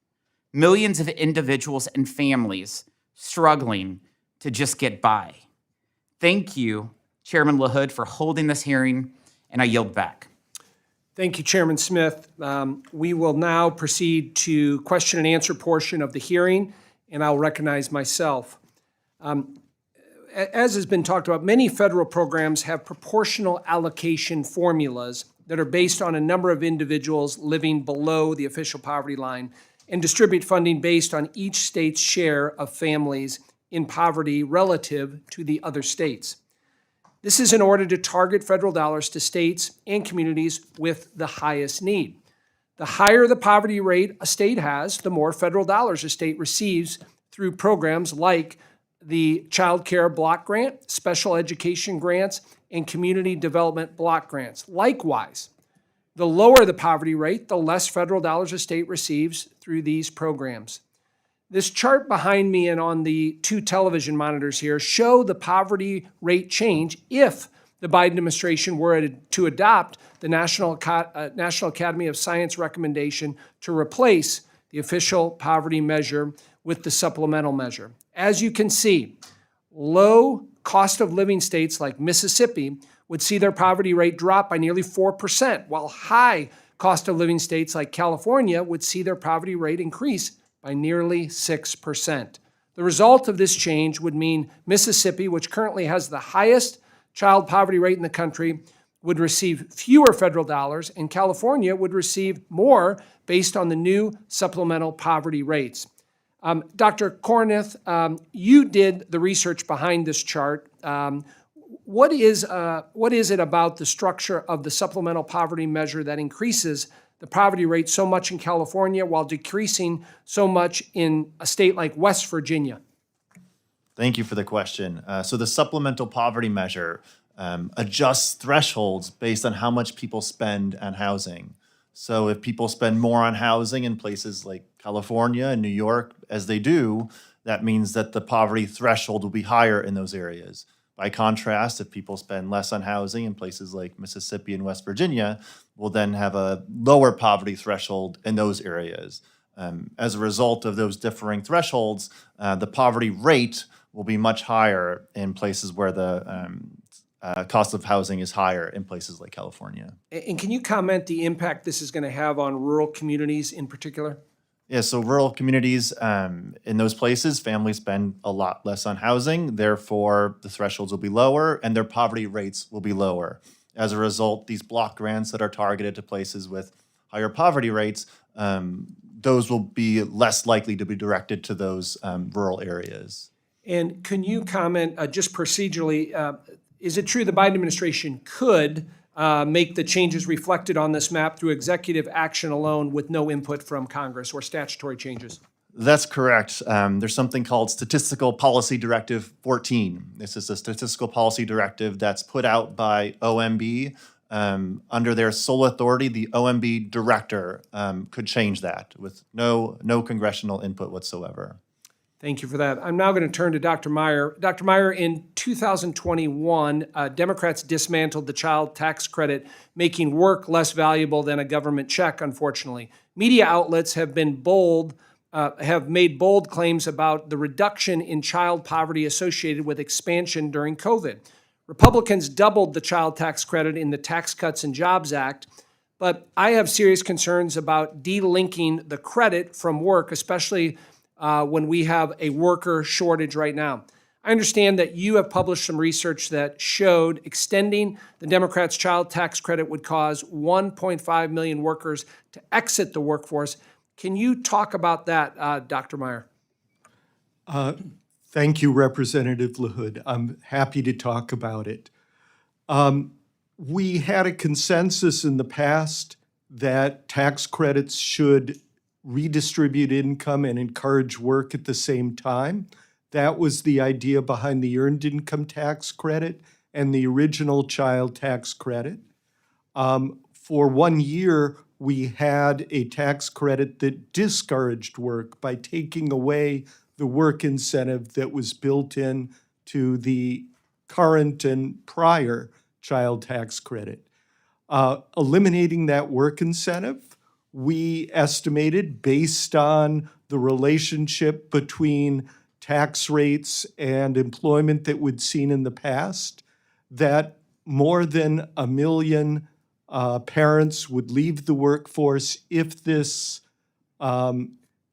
of individuals and families struggling to just get by. Thank you, Chairman LaHood, for holding this hearing, and I yield back. Thank you, Chairman Smith. We will now proceed to question and answer portion of the hearing, and I'll recognize myself. As has been talked about, many federal programs have proportional allocation formulas that are based on a number of individuals living below the official poverty line and distribute funding based on each state's share of families in poverty relative to the other states. This is in order to target federal dollars to states and communities with the highest need. The higher the poverty rate a state has, the more federal dollars a state receives through programs like the Child Care Block Grant, Special Education Grants, and Community Development Block Grants. Likewise, the lower the poverty rate, the less federal dollars a state receives through these programs. This chart behind me and on the 2 television monitors here show the poverty rate change if the Biden administration were to adopt the National Academy of Science recommendation to replace the official poverty measure with the supplemental measure. As you can see, low cost of living states like Mississippi would see their poverty rate drop by nearly 4%, while high cost of living states like California would see their poverty rate increase by nearly 6%. The result of this change would mean Mississippi, which currently has the highest child poverty rate in the country, would receive fewer federal dollars, and California would receive more based on the new supplemental poverty rates. Dr. Corneth, you did the research behind this chart. What is it about the structure of the supplemental poverty measure that increases the poverty rate so much in California while decreasing so much in a state like West Virginia? Thank you for the question. So the supplemental poverty measure adjusts thresholds based on how much people spend on housing. So if people spend more on housing in places like California and New York, as they do, that means that the poverty threshold will be higher in those areas. By contrast, if people spend less on housing in places like Mississippi and West Virginia, we'll then have a lower poverty threshold in those areas. As a result of those differing thresholds, the poverty rate will be much higher in places where the cost of housing is higher in places like California. And can you comment the impact this is going to have on rural communities in particular? Yeah, so rural communities, in those places, families spend a lot less on housing. Therefore, the thresholds will be lower and their poverty rates will be lower. As a result, these block grants that are targeted to places with higher poverty rates, those will be less likely to be directed to those rural areas. And can you comment just procedurally, is it true the Biden administration could make the changes reflected on this map through executive action alone with no input from Congress or statutory changes? That's correct. There's something called Statistical Policy Directive 14. This is a statistical policy directive that's put out by OMB. Under their sole authority, the OMB director could change that with no congressional input whatsoever. Thank you for that. I'm now going to turn to Dr. Meyer. Dr. Meyer, in 2021, Democrats dismantled the child tax credit, making work less valuable than a government check, unfortunately. Media outlets have made bold claims about the reduction in child poverty associated with expansion during COVID. Republicans doubled the child tax credit in the Tax Cuts and Jobs Act, but I have serious concerns about delinking the credit from work, especially when we have a worker shortage right now. I understand that you have published some research that showed extending the Democrats' child tax credit would cause 1.5 million workers to exit the workforce. Can you talk about that, Dr. Meyer? Thank you, Representative LaHood. I'm happy to talk about it. We had a consensus in the past that tax credits should redistribute income and encourage work at the same time. That was the idea behind the Earned Income Tax Credit and the original child tax credit. For 1 year, we had a tax credit that discouraged work by taking away the work incentive that was built in to the current and prior child tax credit. Eliminating that work incentive, we estimated, based on the relationship between tax rates and employment that we'd seen in the past, that more than 1 million parents would leave the workforce if this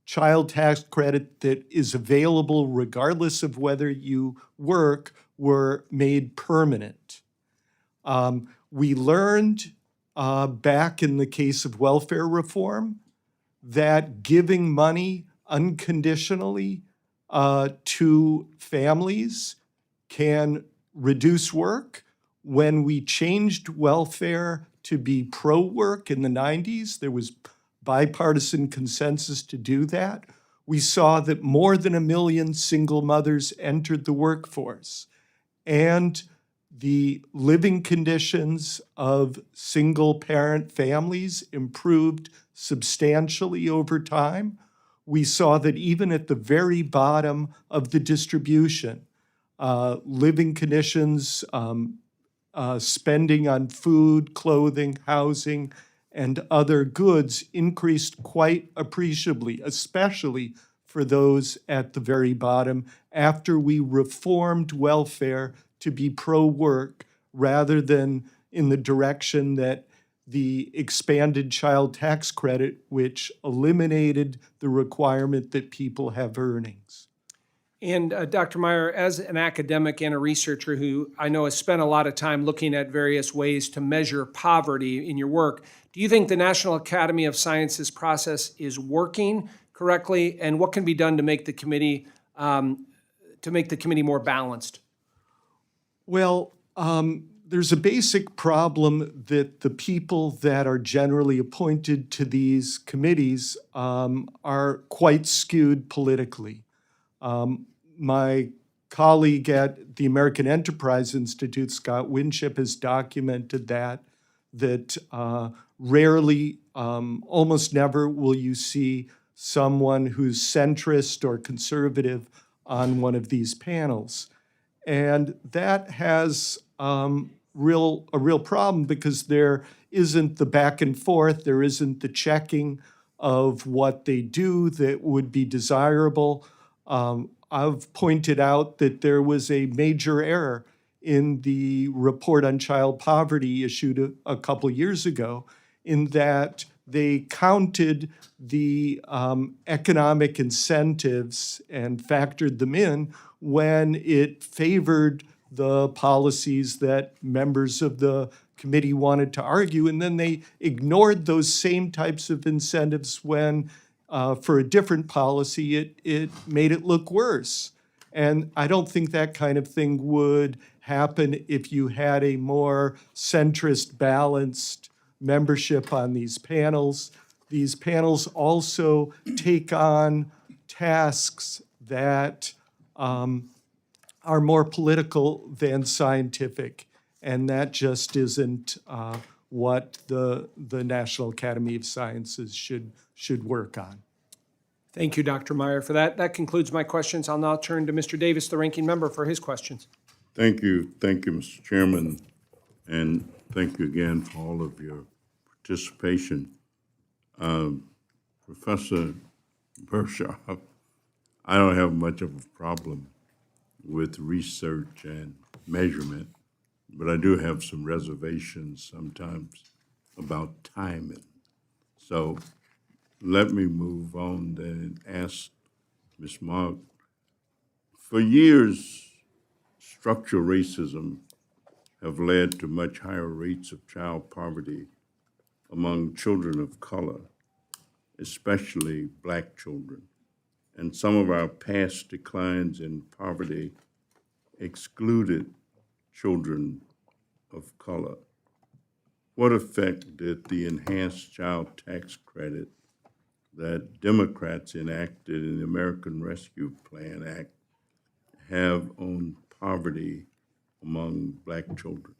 child tax credit that is available regardless of whether you work were made permanent. We learned back in the case of welfare reform that giving money unconditionally to families can reduce work. When we changed welfare to be pro-work in the 90s, there was bipartisan consensus to do that. We saw that more than 1 million single mothers entered the workforce, and the living conditions of single-parent families improved substantially over time. We saw that even at the very bottom of the distribution, living conditions, spending on food, clothing, housing, and other goods increased quite appreciably, especially for those at the very bottom, after we reformed welfare to be pro-work rather than in the direction that the expanded child tax credit, which eliminated the requirement that people have earnings. And Dr. Meyer, as an academic and a researcher who I know has spent a lot of time looking at various ways to measure poverty in your work, do you think the National Academy of Sciences process is working correctly? And what can be done to make the committee more balanced? Well, there's a basic problem that the people that are generally appointed to these committees are quite skewed politically. My colleague at the American Enterprise Institute, Scott Winship, has documented that rarely, almost never will you see someone who's centrist or conservative on one of these panels. And that has a real problem because there isn't the back and forth, there isn't the checking of what they do that would be desirable. I've pointed out that there was a major error in the report on child poverty issued a couple years ago, in that they counted the economic incentives and factored them in when it favored the policies that members of the committee wanted to argue, and then they ignored those same types of incentives when for a different policy, it made it look worse. And I don't think that kind of thing would happen if you had a more centrist, balanced membership on these panels. These panels also take on tasks that are more political than scientific, and that just isn't what the National Academy of Sciences should work on. Thank you, Dr. Meyer, for that. That concludes my questions. I'll now turn to Mr. Davis, the ranking member, for his questions. Thank you, Mr. Chairman, and thank you again for all of your participation. Professor Bershaw, I don't have much of a problem with research and measurement, but I do have some reservations sometimes about timing. So let me move on then and ask Ms. Maag. For years, structural racism have led to much higher rates of child poverty among children of color, especially Black children. And some of our past declines in poverty excluded children of color. What effect did the enhanced child tax credit that Democrats enacted in the American Rescue Plan Act have on poverty among Black children?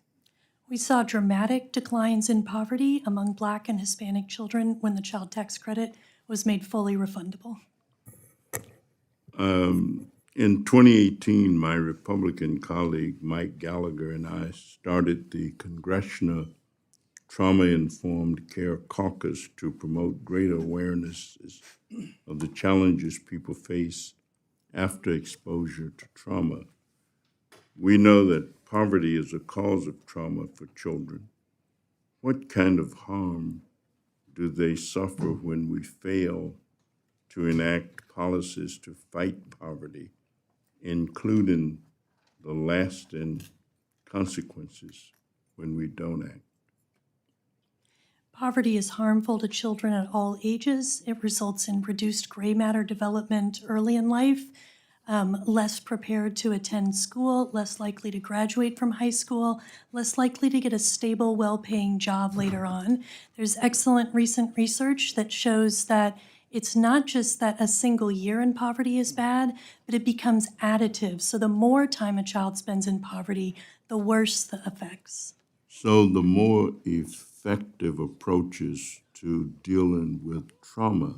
We saw dramatic declines in poverty among Black and Hispanic children when the child tax credit was made fully refundable. In 2018, my Republican colleague Mike Gallagher and I started the Congressional Trauma-Informed Care Caucus to promote greater awareness of the challenges people face after exposure to trauma. We know that poverty is a cause of trauma for children. What kind of harm do they suffer when we fail to enact policies to fight poverty, including the lasting consequences when we don't act? Poverty is harmful to children at all ages. It results in reduced gray matter development early in life, less prepared to attend school, less likely to graduate from high school, less likely to get a stable, well-paying job later on. There's excellent recent research that shows that it's not just that a single year in poverty is bad, but it becomes additive. So the more time a child spends in poverty, the worse the effects. So the more effective approaches to dealing with trauma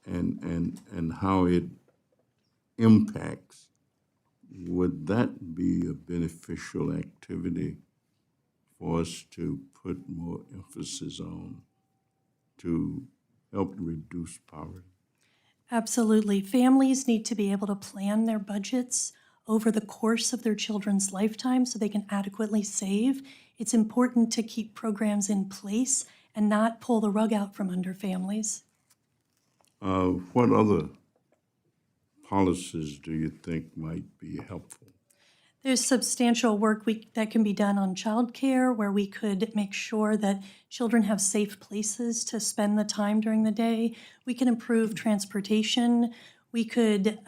and how it impacts, would that be a beneficial activity for us to put more emphasis on to help reduce poverty? Absolutely. Families need to be able to plan their budgets over the course of their children's lifetime so they can adequately save. It's important to keep programs in place and not pull the rug out from under families. What other policies do you think might be helpful? There's substantial work that can be done on childcare, where we could make sure that children have safe places to spend the time during the day. We can improve transportation. We could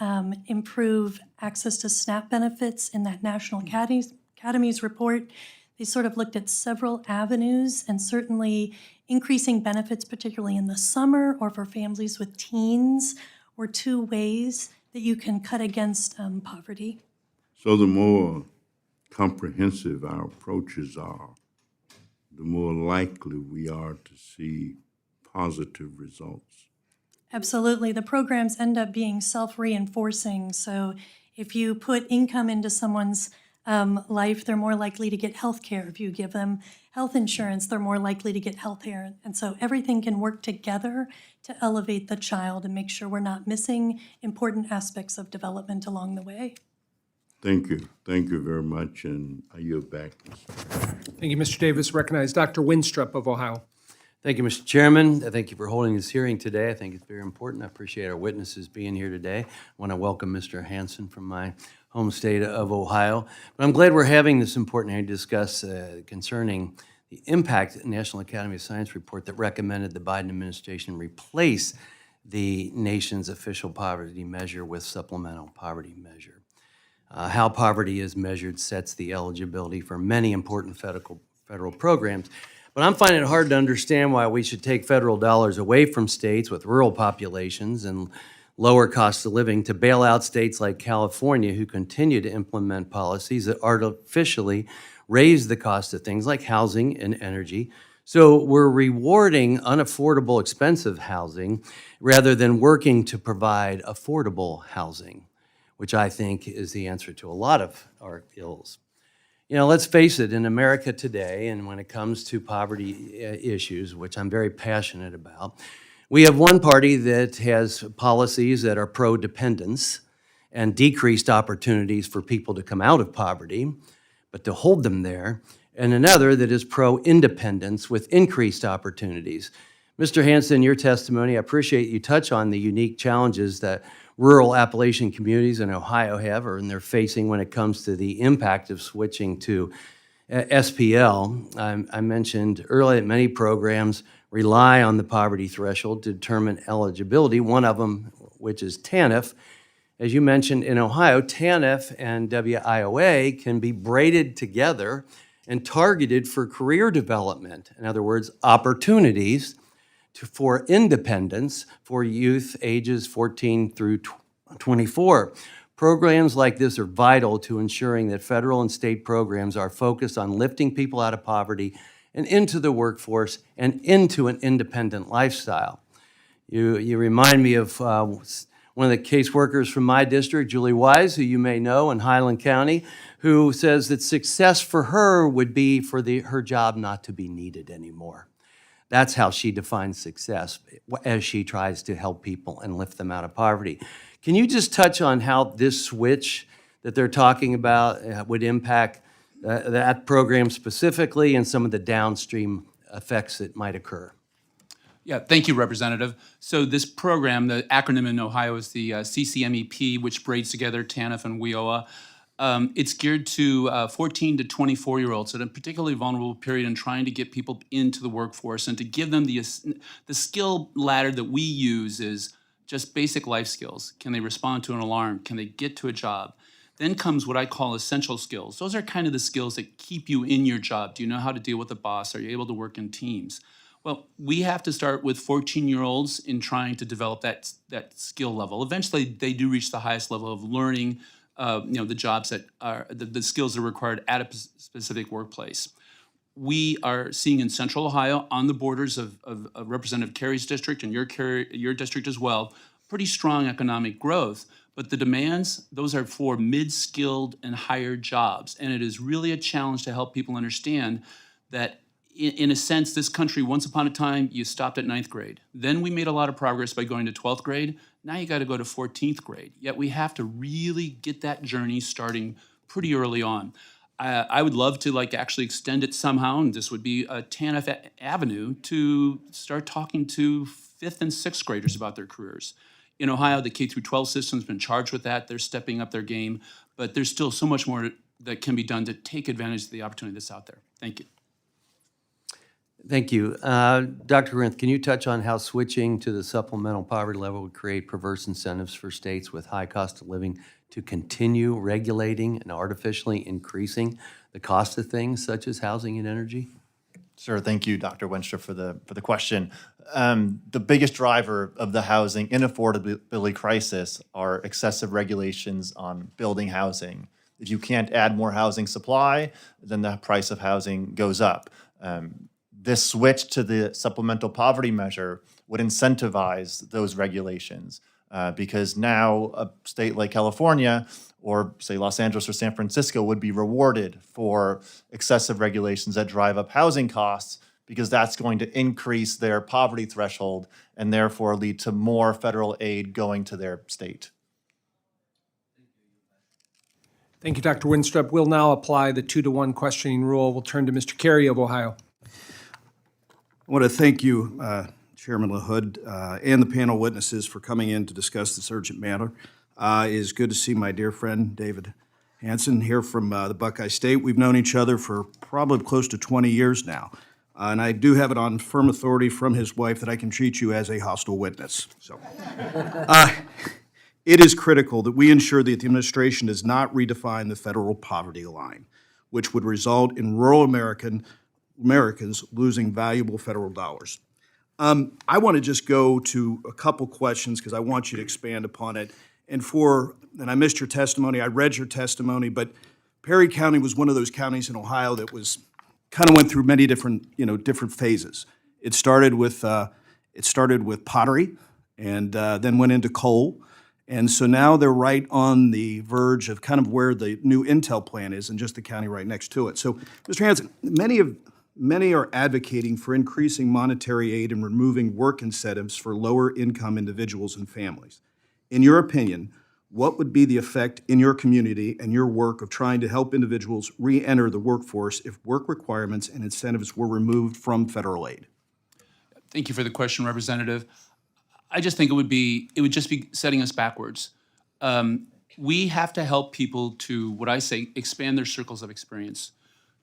improve access to SNAP benefits in that National Academies report. They sort of looked at several avenues, and certainly increasing benefits, particularly in the summer or for families with teens, were two ways that you can cut against poverty. So the more comprehensive our approaches are, the more likely we are to see positive results. Absolutely. The programs end up being self-reinforcing. So if you put income into someone's life, they're more likely to get health care. If you give them health insurance, they're more likely to get health care. And so everything can work together to elevate the child and make sure we're not missing important aspects of development along the way. Thank you. Thank you very much, and I yield back. Thank you, Mr. Davis. Recognize Dr. Winstrup of Ohio. Thank you, Mr. Chairman. Thank you for holding this hearing today. I think it's very important. I appreciate our witnesses being here today. I want to welcome Mr. Hansen from my home state of Ohio. But I'm glad we're having this important hearing to discuss concerning the impact National Academy of Science report that recommended the Biden administration replace the nation's official poverty measure with supplemental poverty measure. How poverty is measured sets the eligibility for many important federal programs. But I'm finding it hard to understand why we should take federal dollars away from states with rural populations and lower cost of living to bail out states like California, who continue to implement policies that artificially raise the cost of things like housing and energy. So we're rewarding unaffordable, expensive housing rather than working to provide affordable housing, which I think is the answer to a lot of our ills. You know, let's face it, in America today, and when it comes to poverty issues, which I'm very passionate about, we have one party that has policies that are pro-dependence and decreased opportunities for people to come out of poverty, but to hold them there, and another that is pro-independence with increased opportunities. Mr. Hansen, your testimony, I appreciate you touch on the unique challenges that rural Appalachian communities in Ohio have, or they're facing when it comes to the impact of switching to SPL. I mentioned earlier that many programs rely on the poverty threshold to determine eligibility, one of them, which is TANF. As you mentioned, in Ohio, TANF and WIOA can be braided together and targeted for career development. In other words, opportunities for independence for youth ages 14 through 24. Programs like this are vital to ensuring that federal and state programs are focused on lifting people out of poverty and into the workforce and into an independent lifestyle. You remind me of one of the caseworkers from my district, Julie Wise, who you may know in Highland County, who says that success for her would be for her job not to be needed anymore. That's how she defines success as she tries to help people and lift them out of poverty. Can you just touch on how this switch that they're talking about would impact that program specifically and some of the downstream effects that might occur? Yeah, thank you, Representative. So this program, the acronym in Ohio is the CCMEP, which braids together TANF and WIOA. It's geared to 14 to 24-year-olds at a particularly vulnerable period in trying to get people into the workforce and to give them the skill ladder that we use is just basic life skills. Can they respond to an alarm? Can they get to a job? Then comes what I call essential skills. Those are kind of the skills that keep you in your job. Do you know how to deal with a boss? Are you able to work in teams? Well, we have to start with 14-year-olds in trying to develop that skill level. Eventually, they do reach the highest level of learning the jobs that are, the skills that are required at a specific workplace. We are seeing in Central Ohio, on the borders of Representative Kerry's district and your district as well, pretty strong economic growth. But the demands, those are for mid-skilled and higher jobs. And it is really a challenge to help people understand that in a sense, this country, once upon a time, you stopped at 9th grade. Then we made a lot of progress by going to 12th grade. Now you got to go to 14th grade. Yet we have to really get that journey starting pretty early on. I would love to actually extend it somehow, and this would be a TANF avenue to start talking to 5th and 6th graders about their careers. In Ohio, the K through 12 system's been charged with that. They're stepping up their game, but there's still so much more that can be done to take advantage of the opportunity that's out there. Thank you. Thank you. Dr. Rinth, can you touch on how switching to the supplemental poverty level would create perverse incentives for states with high cost of living to continue regulating and artificially increasing the cost of things such as housing and energy? Sure. Thank you, Dr. Wenstra, for the question. The biggest driver of the housing inaffordability crisis are excessive regulations on building housing. If you can't add more housing supply, then the price of housing goes up. This switch to the supplemental poverty measure would incentivize those regulations because now a state like California or say Los Angeles or San Francisco would be rewarded for excessive regulations that drive up housing costs because that's going to increase their poverty threshold and therefore lead to more federal aid going to their state. Thank you, Dr. Winstrup. We'll now apply the 2-to-1 questioning rule. We'll turn to Mr. Carey of Ohio. I want to thank you, Chairman LaHood, and the panel witnesses for coming in to discuss this urgent matter. It is good to see my dear friend, David Hansen, here from the Buckeye State. We've known each other for probably close to 20 years now. And I do have it on firm authority from his wife that I can treat you as a hostile witness. So, it is critical that we ensure that the administration does not redefine the federal poverty line, which would result in rural Americans losing valuable federal dollars. I want to just go to a couple questions because I want you to expand upon it. And I missed your testimony, I read your testimony, but Perry County was one of those counties in Ohio that was kind of went through many different phases. It started with pottery and then went into coal. And so now they're right on the verge of kind of where the new Intel plant is and just the county right next to it. So, Mr. Hansen, many are advocating for increasing monetary aid and removing work incentives for lower income individuals and families. In your opinion, what would be the effect in your community and your work of trying to help individuals re-enter the workforce if work requirements and incentives were removed from federal aid? Thank you for the question, Representative. I just think it would just be setting us backwards. We have to help people to, what I say, expand their circles of experience,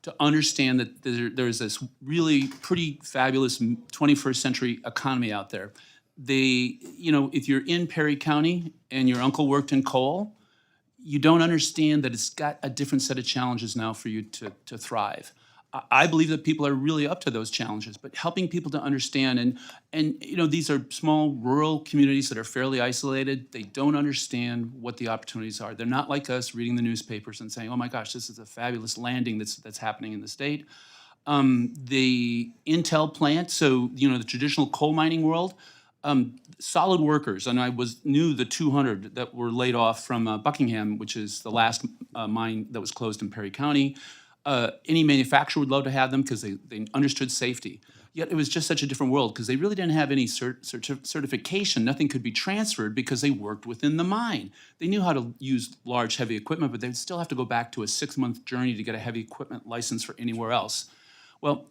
to understand that there's this really pretty fabulous 21st century economy out there. If you're in Perry County and your uncle worked in coal, you don't understand that it's got a different set of challenges now for you to thrive. I believe that people are really up to those challenges, but helping people to understand, and these are small rural communities that are fairly isolated. They don't understand what the opportunities are. They're not like us reading the newspapers and saying, oh my gosh, this is a fabulous landing that's happening in the state. The Intel plant, so the traditional coal mining world, solid workers, and I knew the 200 that were laid off from Buckingham, which is the last mine that was closed in Perry County. Any manufacturer would love to have them because they understood safety. Yet it was just such a different world because they really didn't have any certification. Nothing could be transferred because they worked within the mine. They knew how to use large, heavy equipment, but they'd still have to go back to a 6-month journey to get a heavy equipment license for anywhere else. Well,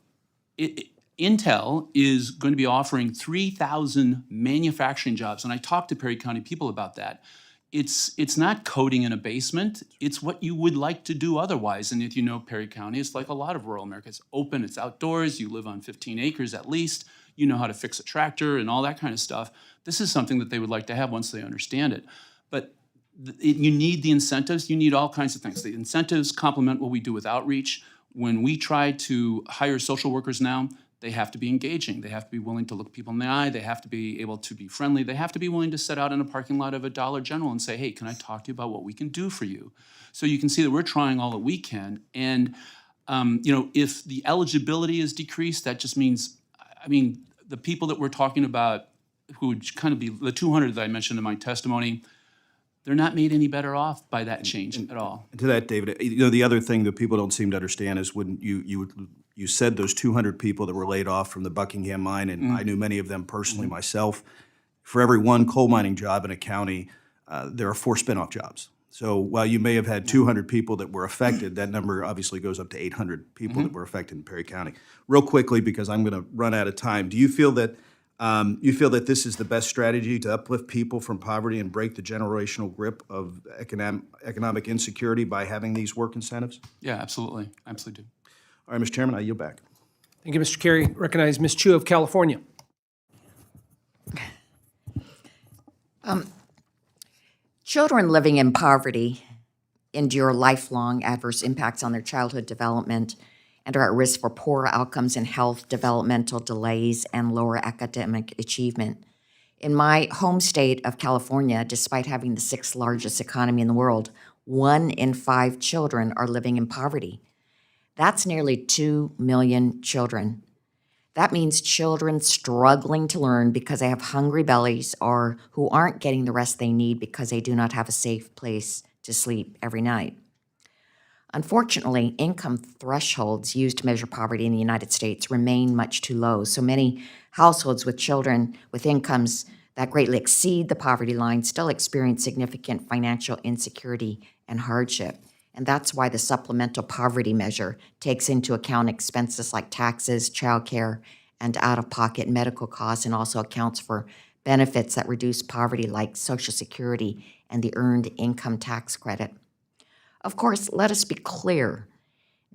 Intel is going to be offering 3,000 manufacturing jobs, and I talked to Perry County people about that. It's not coding in a basement. It's what you would like to do otherwise. And if you know Perry County, it's like a lot of rural America. It's open, it's outdoors, you live on 15 acres at least, you know how to fix a tractor and all that kind of stuff. This is something that they would like to have once they understand it. But you need the incentives, you need all kinds of things. The incentives complement what we do with outreach. When we try to hire social workers now, they have to be engaging. They have to be willing to look people in the eye. They have to be able to be friendly. They have to be willing to sit out in a parking lot of a Dollar General and say, hey, can I talk to you about what we can do for you? So you can see that we're trying all that we can. And, if the eligibility is decreased, that just means, the people that we're talking about who would kind of be the 200 that I mentioned in my testimony, they're not made any better off by that change at all. And to that, David, the other thing that people don't seem to understand is when you You said those 200 people that were laid off from the Buckingham mine, and I knew many of them personally myself. For every one coal mining job in a county, there are 4 spinoff jobs. So while you may have had 200 people that were affected, that number obviously goes up to 800 people that were affected in Perry County. Real quickly, because I'm going to run out of time, do you feel that this is the best strategy to uplift people from poverty and break the generational grip of economic insecurity by having these work incentives? Yeah, absolutely. Absolutely do. All right, Mr. Chairman, I yield back. Thank you, Mr. Carey. Recognize Ms. Chu of California. Children living in poverty endure lifelong adverse impacts on their childhood development and are at risk for poorer outcomes in health, developmental delays, and lower academic achievement. In my home state of California, despite having the 6th largest economy in the world, 1 in 5 children are living in poverty. That's nearly 2 million children. That means children struggling to learn because they have hungry bellies or who aren't getting the rest they need because they do not have a safe place to sleep every night. Unfortunately, income thresholds used to measure poverty in the United States remain much too low. So many households with children with incomes that greatly exceed the poverty line still experience significant financial insecurity and hardship. And that's why the supplemental poverty measure takes into account expenses like taxes, childcare, and out-of-pocket medical costs, and also accounts for benefits that reduce poverty like Social Security and the Earned Income Tax Credit. Of course, let us be clear.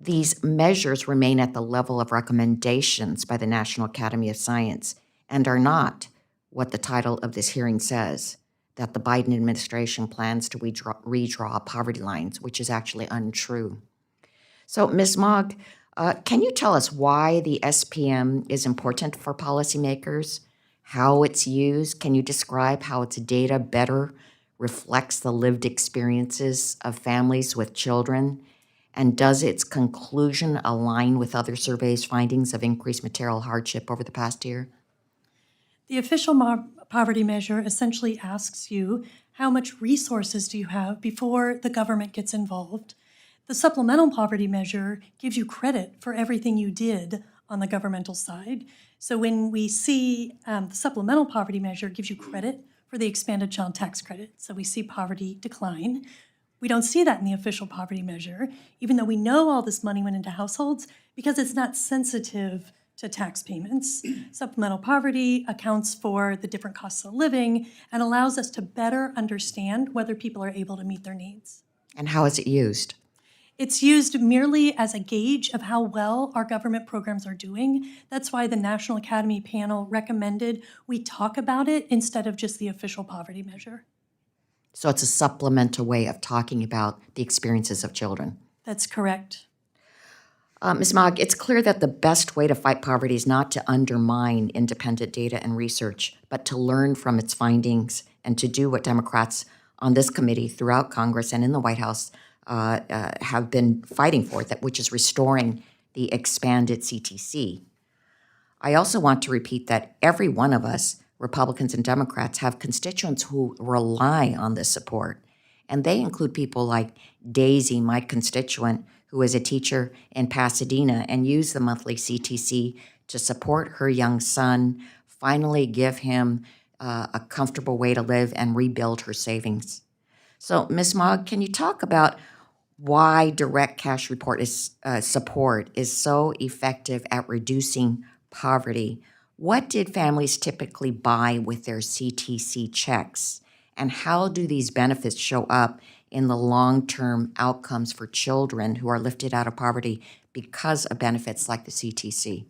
These measures remain at the level of recommendations by the National Academy of Science and are not what the title of this hearing says, that the Biden administration plans to redraw poverty lines, which is actually untrue. So, Ms. Maag, can you tell us why the SPM is important for policymakers, how it's used? Can you describe how its data better reflects the lived experiences of families with children? And does its conclusion align with other surveys' findings of increased material hardship over the past year? The official poverty measure essentially asks you how much resources do you have before the government gets involved. The supplemental poverty measure gives you credit for everything you did on the governmental side. So when we see the supplemental poverty measure gives you credit for the expanded child tax credit. So we see poverty decline. We don't see that in the official poverty measure, even though we know all this money went into households, because it's not sensitive to tax payments. Supplemental poverty accounts for the different costs of living and allows us to better understand whether people are able to meet their needs. And how is it used? It's used merely as a gauge of how well our government programs are doing. That's why the National Academy panel recommended we talk about it instead of just the official poverty measure. So it's a supplemental way of talking about the experiences of children. That's correct. Ms. Maag, it's clear that the best way to fight poverty is not to undermine independent data and research, but to learn from its findings and to do what Democrats on this committee throughout Congress and in the White House have been fighting for, which is restoring the expanded CTC. I also want to repeat that every one of us, Republicans and Democrats, have constituents who rely on this support. And they include people like Daisy, my constituent, who is a teacher in Pasadena and used the monthly CTC to support her young son, finally give him a comfortable way to live and rebuild her savings. So, Ms. Maag, can you talk about why direct cash support is so effective at reducing poverty? What did families typically buy with their CTC checks? And how do these benefits show up in the long-term outcomes for children who are lifted out of poverty because of benefits like the CTC?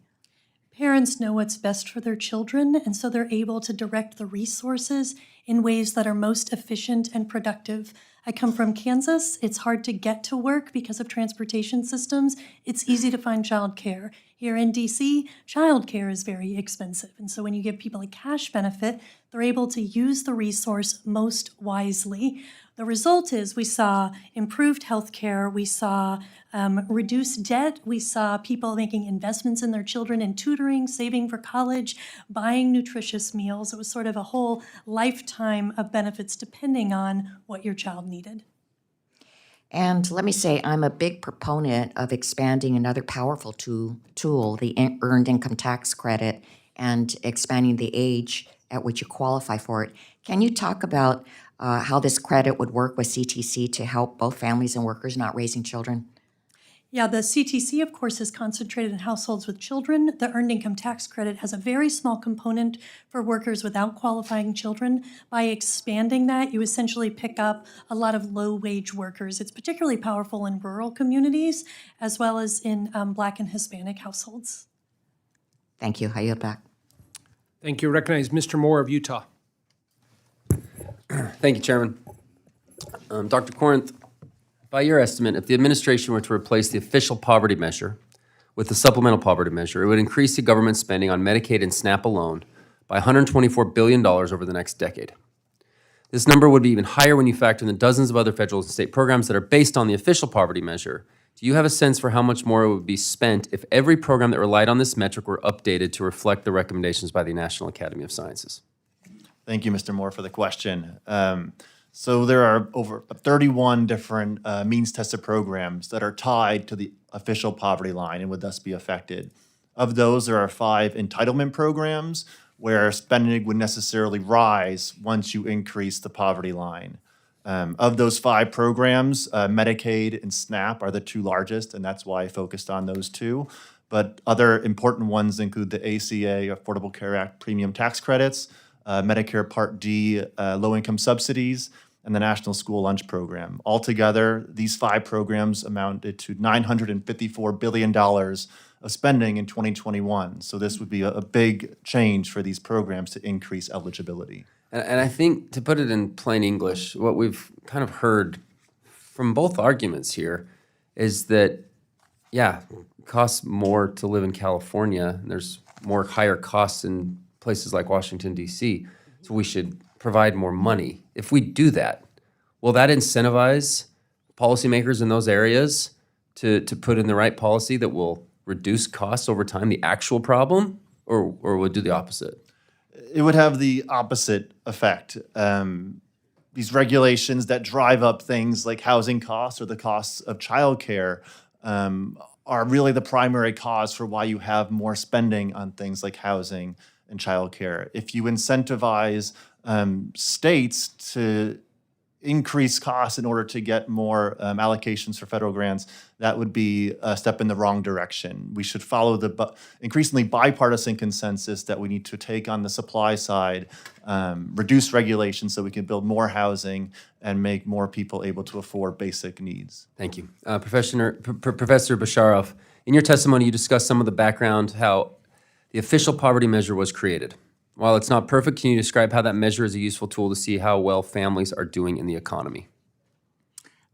Parents know what's best for their children, and so they're able to direct the resources in ways that are most efficient and productive. I come from Kansas. It's hard to get to work because of transportation systems. It's easy to find childcare. Here in DC, childcare is very expensive. And so when you give people a cash benefit, they're able to use the resource most wisely. The result is we saw improved healthcare, we saw reduced debt, we saw people making investments in their children in tutoring, saving for college, buying nutritious meals. It was sort of a whole lifetime of benefits depending on what your child needed. And let me say, I'm a big proponent of expanding another powerful tool, the Earned Income Tax Credit, and expanding the age at which you qualify for it. Can you talk about how this credit would work with CTC to help both families and workers not raising children? Yeah, the CTC, of course, is concentrated in households with children. The Earned Income Tax Credit has a very small component for workers without qualifying children. By expanding that, you essentially pick up a lot of low-wage workers. It's particularly powerful in rural communities as well as in Black and Hispanic households. Thank you. I yield back. Thank you. Recognize Mr. Moore of Utah. Thank you, Chairman. Dr. Corinth, by your estimate, if the administration were to replace the official poverty measure with the supplemental poverty measure, it would increase the government spending on Medicaid and SNAP alone by $124 billion over the next decade. This number would be even higher when you factor in the dozens of other federal and state programs that are based on the official poverty measure. Do you have a sense for how much more it would be spent if every program that relied on this metric were updated to reflect the recommendations by the National Academy of Sciences? Thank you, Mr. Moore, for the question. So there are over 31 different means-tested programs that are tied to the official poverty line and would thus be affected. Of those, there are 5 entitlement programs where spending would necessarily rise once you increase the poverty line. Of those 5 programs, Medicaid and SNAP are the 2 largest, and that's why I focused on those 2. But other important ones include the ACA, Affordable Care Act premium tax credits, Medicare Part D low-income subsidies, and the National School Lunch Program. Altogether, these 5 programs amounted to $954 billion of spending in 2021. So this would be a big change for these programs to increase eligibility. And I think, to put it in plain English, what we've kind of heard from both arguments here is that, yeah, it costs more to live in California, and there's more higher costs in places like Washington, D.C., so we should provide more money. If we do that, will that incentivize policymakers in those areas to put in the right policy that will reduce costs over time, the actual problem, or would do the opposite? It would have the opposite effect. These regulations that drive up things like housing costs or the costs of childcare are really the primary cause for why you have more spending on things like housing and childcare. If you incentivize states to increase costs in order to get more allocations for federal grants, that would be a step in the wrong direction. We should follow the increasingly bipartisan consensus that we need to take on the supply side, reduce regulations so we can build more housing and make more people able to afford basic needs. Thank you. Professor Basharov, in your testimony, you discussed some of the background, how the official poverty measure was created. While it's not perfect, can you describe how that measure is a useful tool to see how well families are doing in the economy?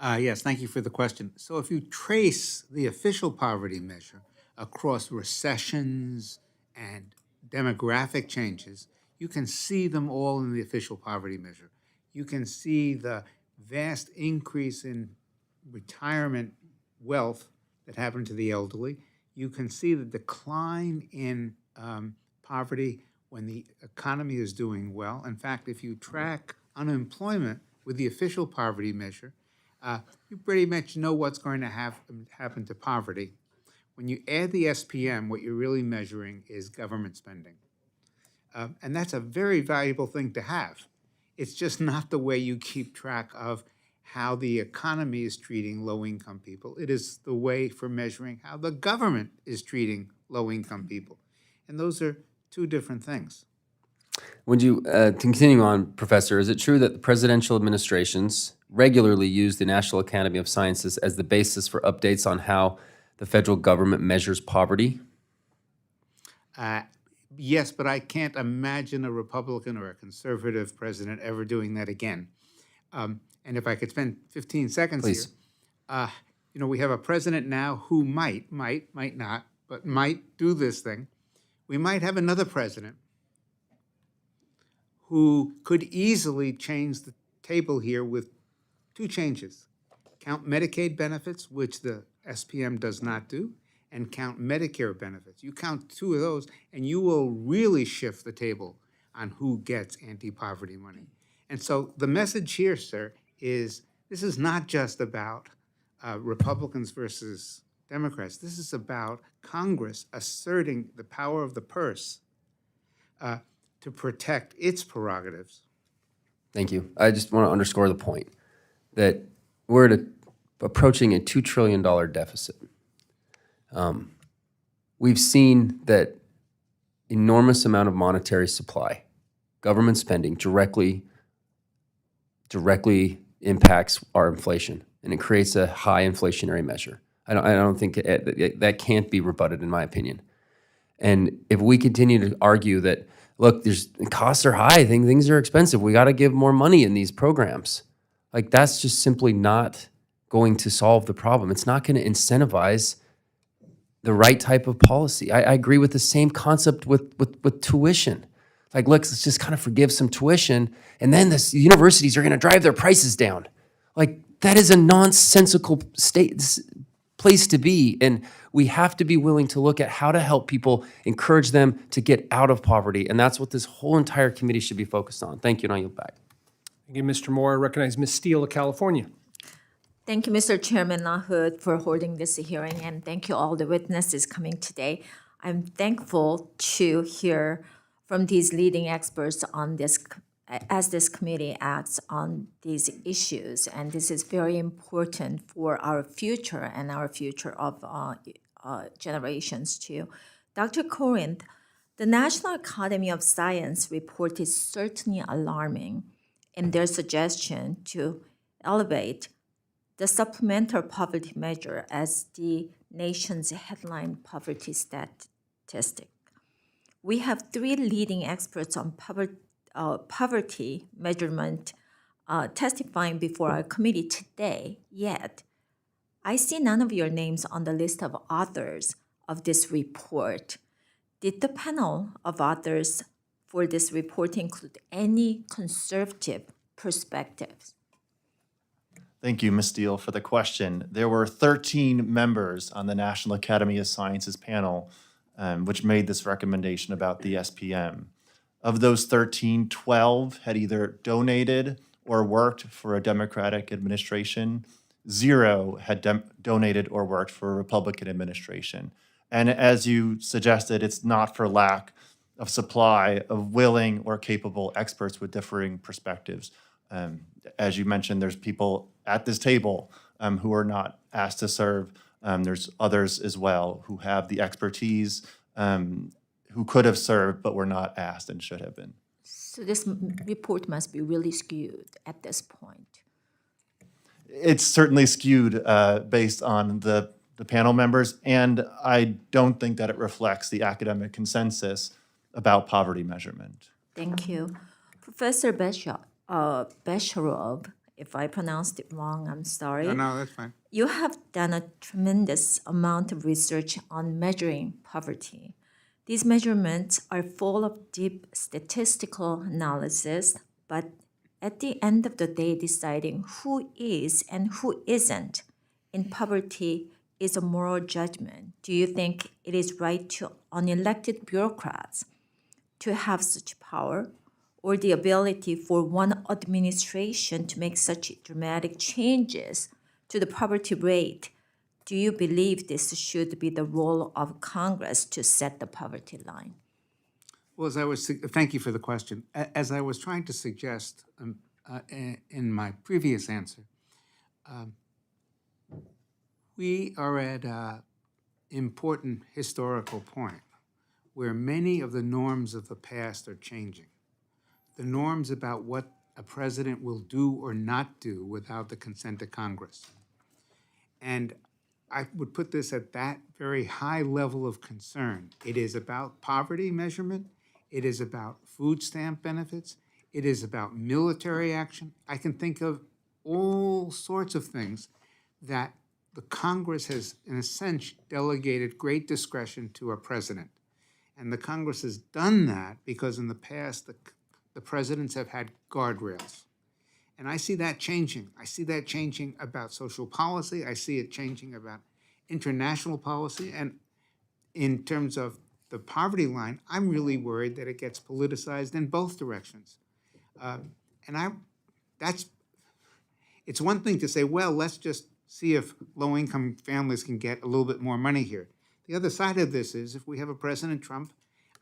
Yes, thank you for the question. So if you trace the official poverty measure across recessions and demographic changes, you can see them all in the official poverty measure. You can see the vast increase in retirement wealth that happened to the elderly. You can see the decline in poverty when the economy is doing well. In fact, if you track unemployment with the official poverty measure, you pretty much know what's going to happen to poverty. When you add the SPM, what you're really measuring is government spending. And that's a very valuable thing to have. It's just not the way you keep track of how the economy is treating low-income people. It is the way for measuring how the government is treating low-income people. And those are 2 different things. Would you, continue on, Professor, is it true that the presidential administrations regularly use the National Academy of Sciences as the basis for updates on how the federal government measures poverty? Yes, but I can't imagine a Republican or a conservative president ever doing that again. And if I could spend 15 seconds Please. here, we have a president now who might not, but might do this thing. We might have another president who could easily change the table here with 2 changes. Count Medicaid benefits, which the SPM does not do, and count Medicare benefits. You count 2 of those, and you will really shift the table on who gets anti-poverty money. And so the message here, sir, is this is not just about Republicans versus Democrats. This is about Congress asserting the power of the purse to protect its prerogatives. Thank you. I just want to underscore the point that we're approaching a $2 trillion deficit. We've seen that enormous amount of monetary supply, government spending directly impacts our inflation, and it creates a high inflationary measure. I don't think that can't be rebutted, in my opinion. And if we continue to argue that, look, costs are high, things are expensive, we got to give more money in these programs, like that's just simply not going to solve the problem. It's not going to incentivize the right type of policy. I agree with the same concept with tuition. Like, let's just kind of forgive some tuition, and then the universities are going to drive their prices down. Like, that is a nonsensical place to be, and we have to be willing to look at how to help people, encourage them to get out of poverty, and that's what this whole entire committee should be focused on. Thank you, and I yield back. Thank you, Mr. Moore. I recognize Ms. Steele of California. Thank you, Mr. Chairman LaHood, for holding this hearing, and thank you all the witnesses coming today. I'm thankful to hear from these leading experts on this, as this committee acts on these issues, and this is very important for our future and our future of generations too. Dr. Corinth, the National Academy of Science report is certainly alarming in their suggestion to elevate the supplemental poverty measure as the nation's headline poverty statistic. We have three leading experts on poverty measurement testifying before our committee today, yet I see none of your names on the list of authors of this report. Did the panel of authors for this report include any conservative perspectives? Thank you, Ms. Steele, for the question. There were 13 members on the National Academy of Sciences panel which made this recommendation about the SPM. Of those 13, 12 had either donated or worked for a Democratic administration. 0 had donated or worked for a Republican administration. And as you suggested, it's not for lack of supply of willing or capable experts with differing perspectives. As you mentioned, there's people at this table who are not asked to serve. There's others as well who have the expertise, who could have served but were not asked and should have been. So this report must be really skewed at this point. It's certainly skewed based on the panel members, and I don't think that it reflects the academic consensus about poverty measurement. Thank you. Professor Besharov, if I pronounced it wrong, I'm sorry. No, that's fine. You have done a tremendous amount of research on measuring poverty. These measurements are full of deep statistical analysis, but at the end of the day, deciding who is and who isn't in poverty is a moral judgment. Do you think it is right to unelected bureaucrats to have such power, or the ability for one administration to make such dramatic changes to the poverty rate? Do you believe this should be the role of Congress to set the poverty line? Well, thank you for the question. As I was trying to suggest in my previous answer, we are at an important historical point where many of the norms of the past are changing. The norms about what a president will do or not do without the consent of Congress. And I would put this at that very high level of concern. It is about poverty measurement. It is about food stamp benefits. It is about military action. I can think of all sorts of things that the Congress has, in a sense, delegated great discretion to a president. And the Congress has done that because in the past, the presidents have had guardrails. And I see that changing. I see that changing about social policy. I see it changing about international policy. And in terms of the poverty line, I'm really worried that it gets politicized in both directions. It's one thing to say, well, let's just see if low-income families can get a little bit more money here. The other side of this is if we have a President Trump,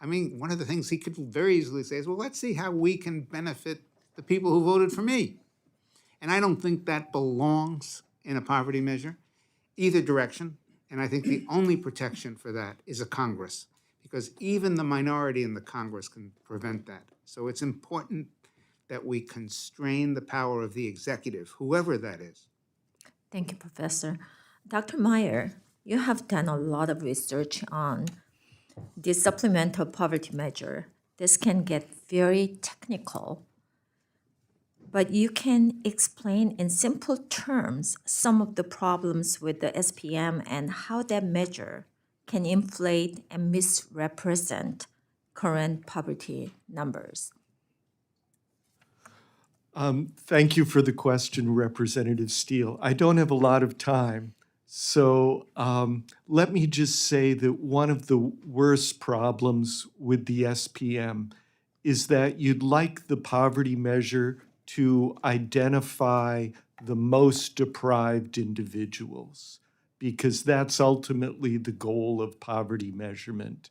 I mean, one of the things he could very easily say is, well, let's see how we can benefit the people who voted for me. And I don't think that belongs in a poverty measure, either direction. And I think the only protection for that is a Congress, because even the minority in the Congress can prevent that. So it's important that we constrain the power of the executive, whoever that is. Thank you, Professor. Dr. Meyer, you have done a lot of research on the supplemental poverty measure. This can get very technical, but you can explain in simple terms some of the problems with the SPM and how that measure can inflate and misrepresent current poverty numbers. Thank you for the question, Representative Steele. I don't have a lot of time, so let me just say that one of the worst problems with the SPM is that you'd like the poverty measure to identify the most deprived individuals, because that's ultimately the goal of poverty measurement.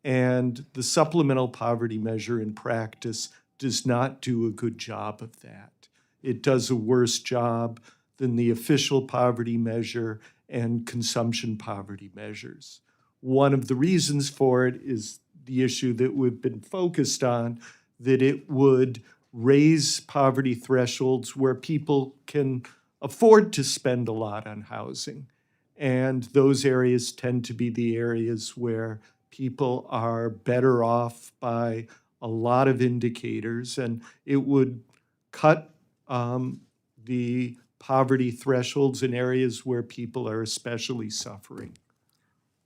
And the supplemental poverty measure in practice does not do a good job of that. It does a worse job than the official poverty measure and consumption poverty measures. One of the reasons for it is the issue that we've been focused on, that it would raise poverty thresholds where people can afford to spend a lot on housing. And those areas tend to be the areas where people are better off by a lot of indicators, and it would cut the poverty thresholds in areas where people are especially suffering.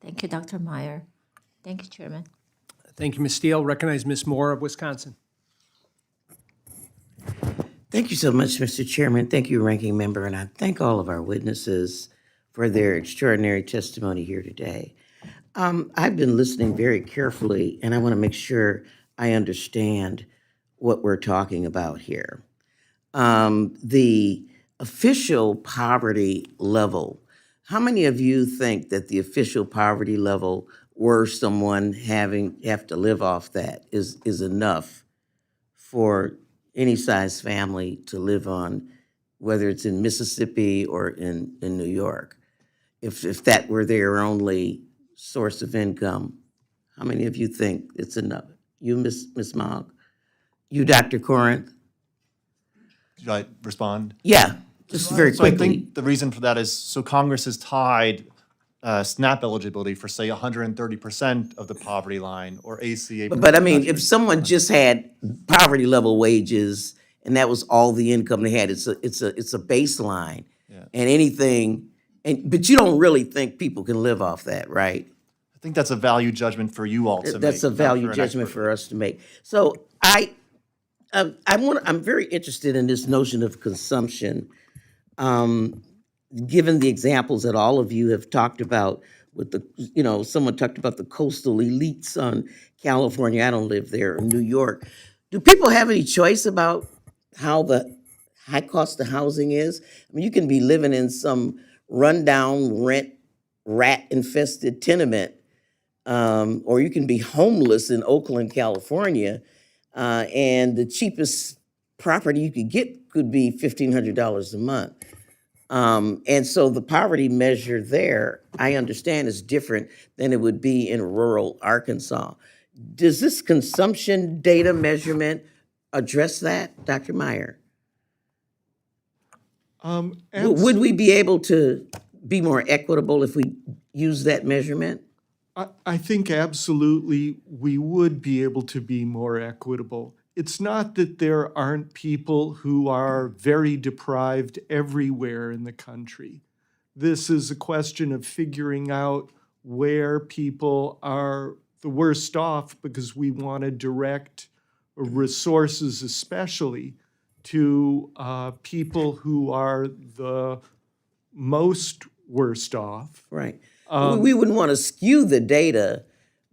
Thank you, Dr. Meyer. Thank you, Chairman. Thank you, Ms. Steele. Recognize Ms. Moore of Wisconsin. Thank you so much, Mr. Chairman. Thank you, Ranking Member, and I thank all of our witnesses for their extraordinary testimony here today. I've been listening very carefully, and I want to make sure I understand what we're talking about here. The official poverty level, how many of you think that the official poverty level, were someone have to live off that, is enough for any size family to live on, whether it's in Mississippi or in New York? If that were their only source of income, how many of you think it's enough? You, Ms. Maag? You, Dr. Corinth? Should I respond? Yeah, just very So I quickly. think the reason for that is, so Congress has tied SNAP eligibility for, say, 130% of the poverty line, or ACA. But I mean, if someone just had poverty level wages and that was all the income they had, it's a baseline. Yeah. And anything, but you don't really think people can live off that, right? I think that's a value judgment for you all to make. That's a not value for an judgment expert. for us to make. So I'm very interested in this notion of consumption. Given the examples that all of you have talked about with the, someone talked about the coastal elites on California. I don't live there, in New York. Do people have any choice about how the high cost of housing is? I mean, you can be living in some rundown rat-infested tenement, or you can be homeless in Oakland, California, and the cheapest property you could get could be $1,500 a month. And so the poverty measure there, I understand, is different than it would be in rural Arkansas. Does this consumption data measurement address that, Dr. Meyer? Would we be able to be more equitable if we use that measurement? I think absolutely we would be able to be more equitable. It's not that there aren't people who are very deprived everywhere in the country. This is a question of figuring out where people are the worst off, because we want to direct resources especially to people who are the most worst off. Right. We wouldn't want to skew the data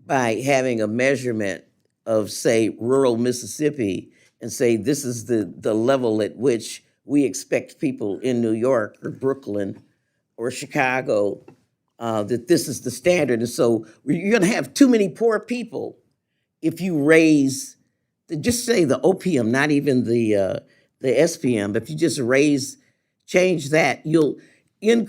by having a measurement of, say, rural Mississippi and say this is the level at which we expect people in New York or Brooklyn or Chicago that this is the standard. And so you're going to have too many poor people if you raise, just say the OPM, not even the SPM, but if you just change that, you'll end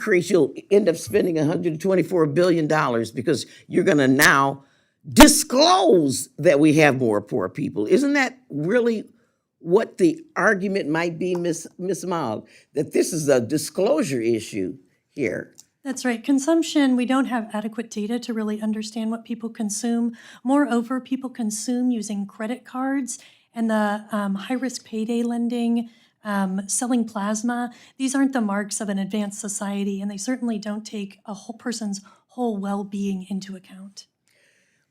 up spending $124 billion because you're going to now disclose that we have more poor people. Isn't that really what the argument might be, Miss Maag, that this is a disclosure issue here? That's right. Consumption, we don't have adequate data to really understand what people consume. Moreover, people consume using credit cards and the high-risk payday lending, selling plasma. These aren't the marks of an advanced society, and they certainly don't take a whole person's whole well-being into account.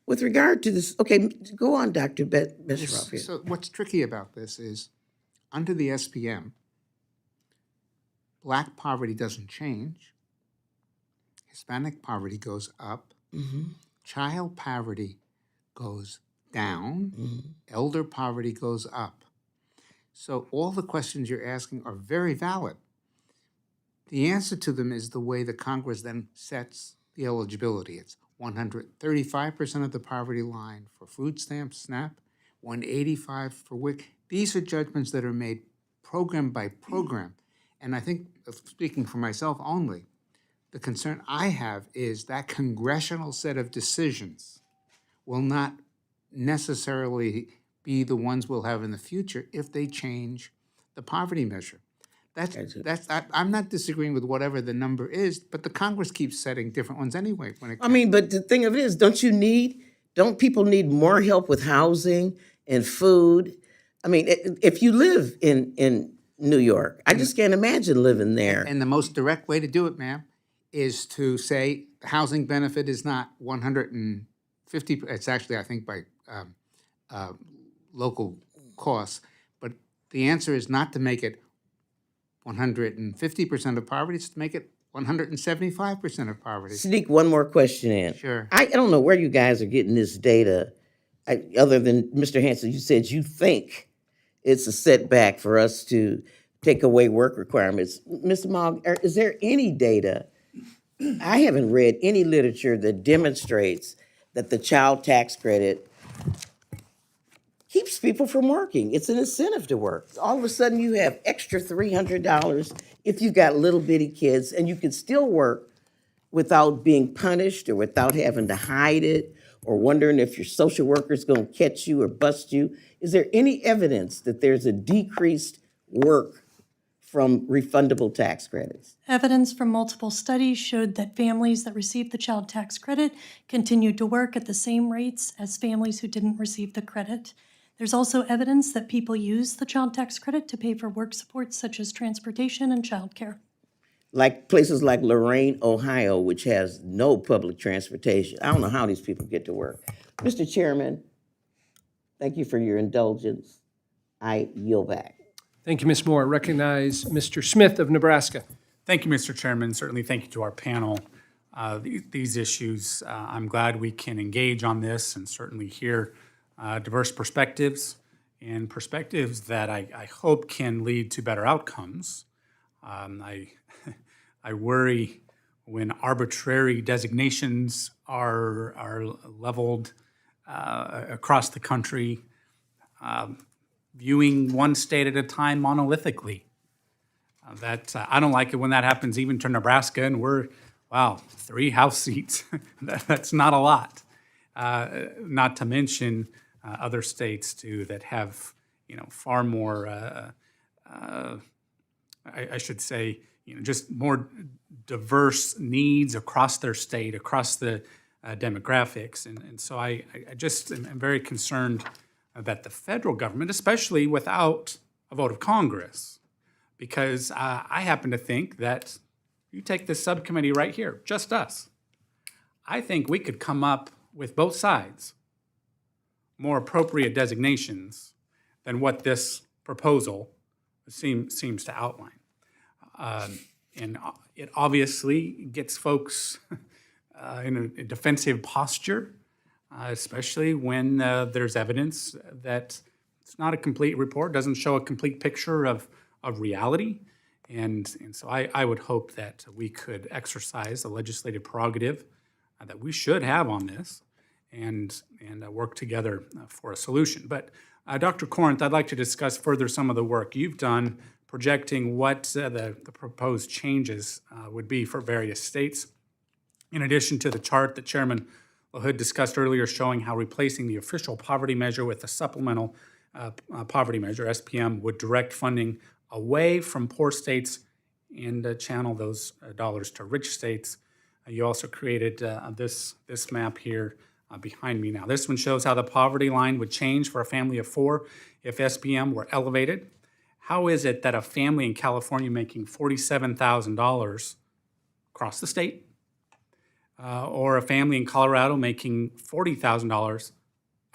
With regard to this, okay, go on, Dr. Besheroff here. So what's tricky about this is, under the SPM, Black poverty doesn't change. Hispanic poverty goes up. Child poverty goes down. Elder poverty goes up. So all the questions you're asking are very valid. The answer to them is the way the Congress then sets the eligibility. It's 135% of the poverty line for food stamps, SNAP, 185 for WIC. These are judgments that are made program by program. And I think, speaking for myself only, the concern I have is that congressional set of decisions will not necessarily be the ones we'll have in the future if they change the poverty measure. I'm not disagreeing with whatever the number is, but the Congress keeps setting different ones anyway. But the thing of it is, don't people need more help with housing and food? I mean, if you live in New York, I just can't imagine living there. And the most direct way to do it, ma'am, is to say the housing benefit is not 150, it's actually, I think, by local costs, but the answer is not to make it 150% of poverty, it's to make it 175% of poverty. Sneak one more question in. Sure. I don't know where you guys are getting this data, other than Mr. Hansen, you said you think it's a setback for us to take away work requirements. Mr. Maag, is there any data? I haven't read any literature that demonstrates that the child tax credit keeps people from working. It's an incentive to work. All of a sudden, you have extra $300 if you've got little bitty kids, and you can still work without being punished or without having to hide it or wondering if your social worker's going to catch you or bust you. Is there any evidence that there's a decreased work from refundable tax credits? Evidence from multiple studies showed that families that received the child tax credit continued to work at the same rates as families who didn't receive the credit. There's also evidence that people use the child tax credit to pay for work supports such as transportation and childcare. Like places like Lorain, Ohio, which has no public transportation. I don't know how these people get to work. Mr. Chairman, thank you for your indulgence. I yield back. Thank you, Ms. Moore. Recognize Mr. Smith of Nebraska. Thank you, Mr. Chairman. Certainly thank you to our panel. These issues, I'm glad we can engage on this and certainly hear diverse perspectives and perspectives that I hope can lead to better outcomes. I worry when arbitrary designations are leveled across the country, viewing one state at a time monolithically. I don't like it when that happens even to Nebraska, and we're, 3 House seats. That's not a lot. Not to mention other states too that have, far more, I should say, just more diverse needs across their state, across the demographics. And so I just am very concerned that the federal government, especially without a vote of Congress, because I happen to think that you take this subcommittee right here, just us, I think we could come up with both sides more appropriate designations than what this proposal seems to outline. And it obviously gets folks in a defensive posture, especially when there's evidence that it's not a complete report, doesn't show a complete picture of reality. And so I would hope that we could exercise the legislative prerogative that we should have on this and work together for a solution. But Dr. Corinth, I'd like to discuss further some of the work you've done projecting what the proposed changes would be for various states. In addition to the chart that Chairman LaHood discussed earlier showing how replacing the official poverty measure with the supplemental poverty measure, SPM, would direct funding away from poor states and channel those dollars to rich states. You also created this map here behind me now. This one shows how the poverty line would change for a family of four if SPM were elevated. How is it that a family in California making $47,000 across the state, or a family in Colorado making $40,000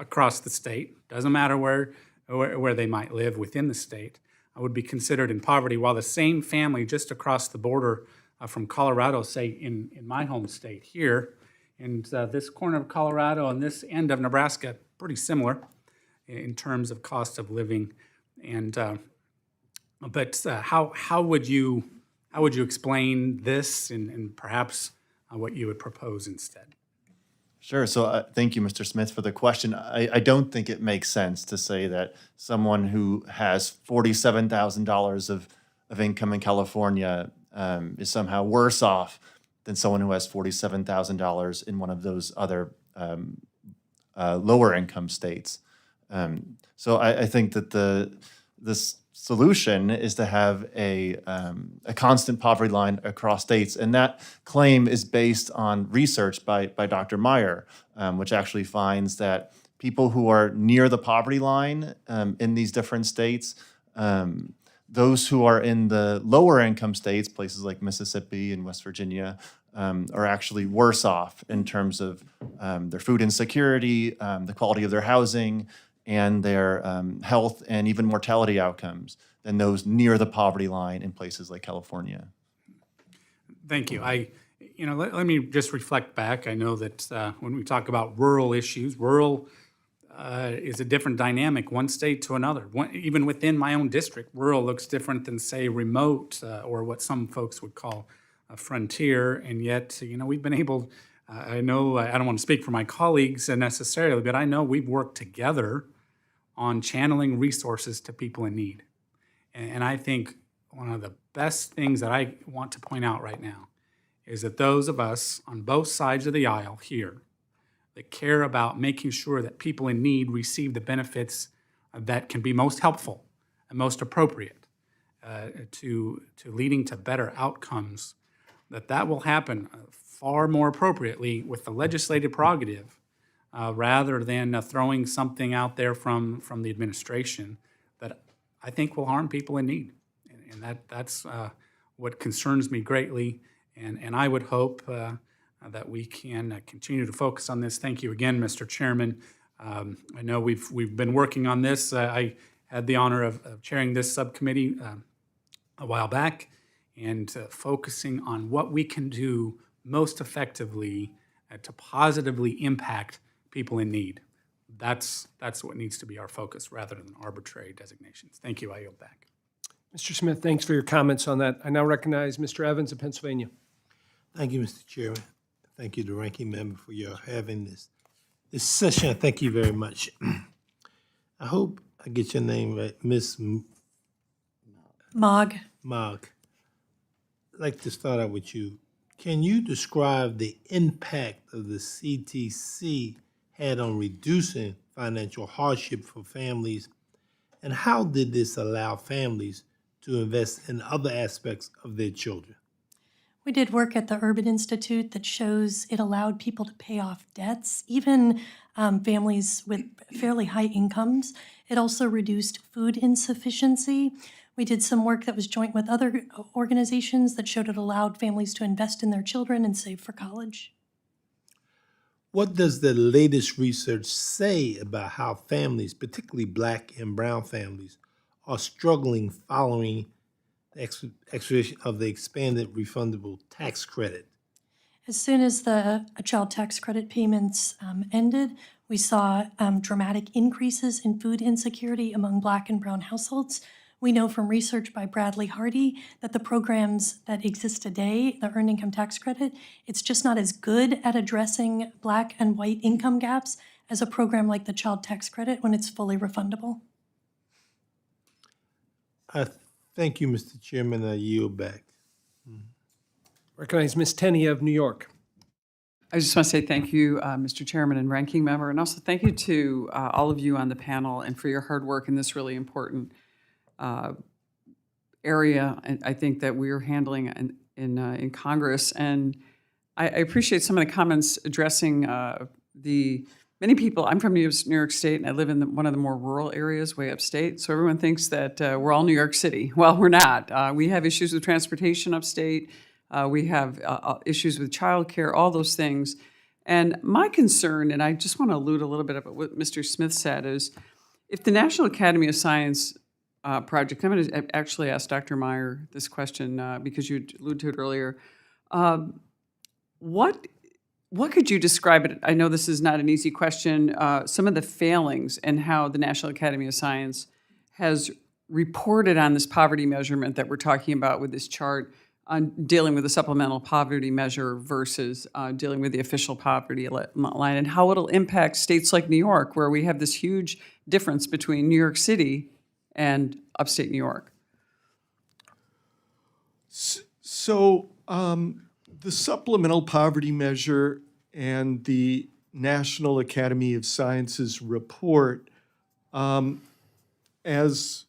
across the state, doesn't matter where they might live within the state, would be considered in poverty, while the same family just across the border from Colorado, say in my home state here, and this corner of Colorado and this end of Nebraska, pretty similar in terms of cost of living. And but how would you explain this and perhaps what you would propose instead? Sure. So thank you, Mr. Smith, for the question. I don't think it makes sense to say that someone who has $47,000 of income in California is somehow worse off than someone who has $47,000 in one of those other lower income states. So I think that this solution is to have a constant poverty line across states. And that claim is based on research by Dr. Meyer, which actually finds that people who are near the poverty line in these different states, those who are in the lower income states, places like Mississippi and West Virginia, are actually worse off in terms of their food insecurity, the quality of their housing, and their health and even mortality outcomes than those near the poverty line in places like California. Thank you. Let me just reflect back. I know that when we talk about rural issues, rural is a different dynamic, one state to another. Even within my own district, rural looks different than, say, remote or what some folks would call a frontier. And yet, we've been able, I know I don't want to speak for my colleagues necessarily, but I know we've worked together on channeling resources to people in need. And I think one of the best things that I want to point out right now is that those of us on both sides of the aisle here that care about making sure that people in need receive the benefits that can be most helpful and most appropriate to leading to better outcomes, that will happen far more appropriately with the legislative prerogative rather than throwing something out there from the administration that I think will harm people in need. And that's what concerns me greatly. And I would hope that we can continue to focus on this. Thank you again, Mr. Chairman. I know we've been working on this. I had the honor of chairing this subcommittee a while back and focusing on what we can do most effectively to positively impact people in need. That's what needs to be our focus rather than arbitrary designations. Thank you. I yield back. Mr. Smith, thanks for your comments on that. I now recognize Mr. Evans of Pennsylvania. Thank you, Mr. Chairman. Thank you, the ranking member, for your having this session. Thank you very much. I hope I get your name right, Miss Maag. Maag. I'd like to start out with you. Can you describe the impact of the CTC had on reducing financial hardship for families, and how did this allow families to invest in other aspects of their children? We did work at the Urban Institute that shows it allowed people to pay off debts, even families with fairly high incomes. It also reduced food insufficiency. We did some work that was joint with other organizations that showed it allowed families to invest in their children and save for college. What does the latest research say about how families, particularly Black and brown families, are struggling following the expiration of the expanded refundable tax credit? As soon as the child tax credit payments ended, we saw dramatic increases in food insecurity among Black and brown households. We know from research by Bradley Hardy that the programs that exist today, the Earned Income Tax Credit, it's just not as good at addressing Black and white income gaps as a program like the Child Tax Credit when it's fully refundable. Thank you, Mr. Chairman. I yield back. Recognize Ms. Tenney of New York. I just want to say thank you, Mr. Chairman and Ranking Member, and also thank you to all of you on the panel and for your hard work in this really important area. And I think that we're handling in Congress. And I appreciate some of the comments addressing the many people. I'm from New York State, and I live in one of the more rural areas, way upstate. So everyone thinks that we're all New York City. Well, we're not. We have issues with transportation upstate. We have issues with childcare, all those things. And my concern, and I just want to allude a little bit about what Mr. Smith said, is if the National Academy of Science project, I'm going to actually ask Dr. Meyer this question because you alluded to it earlier. What could you describe it? I know this is not an easy question. Some of the failings and how the National Academy of Science has reported on this poverty measurement that we're talking about with this chart on dealing with the supplemental poverty measure versus dealing with the official poverty line, and how it'll impact states like New York, where we have this huge difference between New York City and upstate New York. So the supplemental poverty measure and the National Academy of Sciences report, as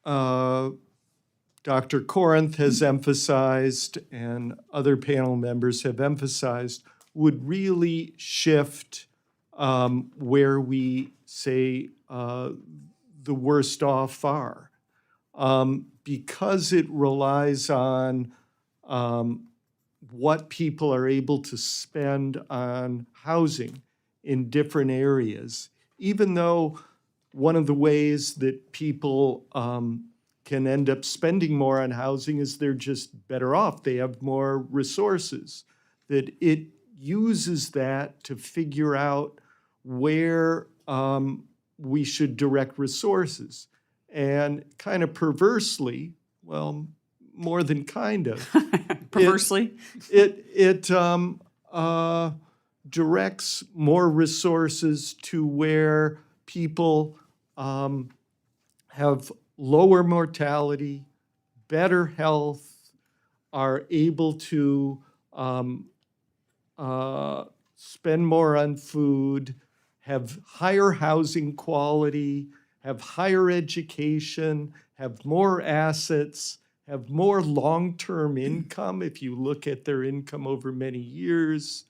Dr. Corinth has emphasized and other panel members have emphasized, would really shift where we say the worst off are. Because it relies on what people are able to spend on housing in different areas, even though one of the ways that people can end up spending more on housing is they're just better off. They have more resources. That it uses that to figure out where we should direct resources. And kind of perversely, well, more than kind of. Perversely? It directs more resources to where people have lower mortality, better health, are able to spend more on food, have higher housing quality, have higher education, have more assets, have more long-term income if you look at their income over many years,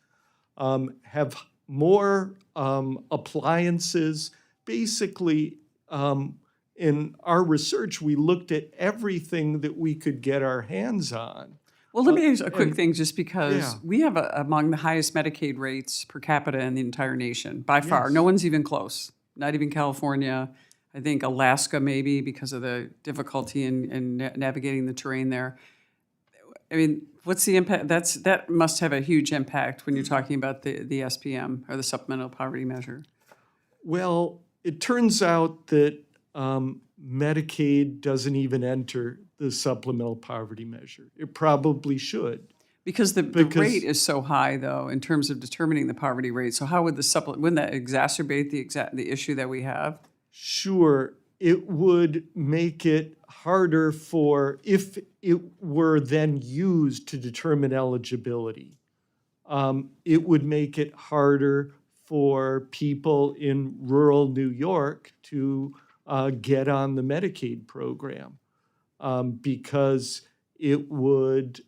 have more appliances. Basically, in our research, we looked at everything that we could get our hands on. Well, let me ask a quick thing, just because we have among the highest Medicaid rates per capita in the entire nation, by far. Yes. No one's even close, not even California. I think Alaska maybe because of the difficulty in navigating the terrain there. I mean, what's the impact? That must have a huge impact when you're talking about the SPM, or the Supplemental Poverty Measure. Well, it turns out that Medicaid doesn't even enter the supplemental poverty measure. It probably should. Because the rate is so high, though, in terms of determining the poverty rate. So how would wouldn't that exacerbate the issue that we have? Sure, it would make it harder for, if it were then used to determine eligibility, it would make it harder for people in rural New York to get on the Medicaid program, because it would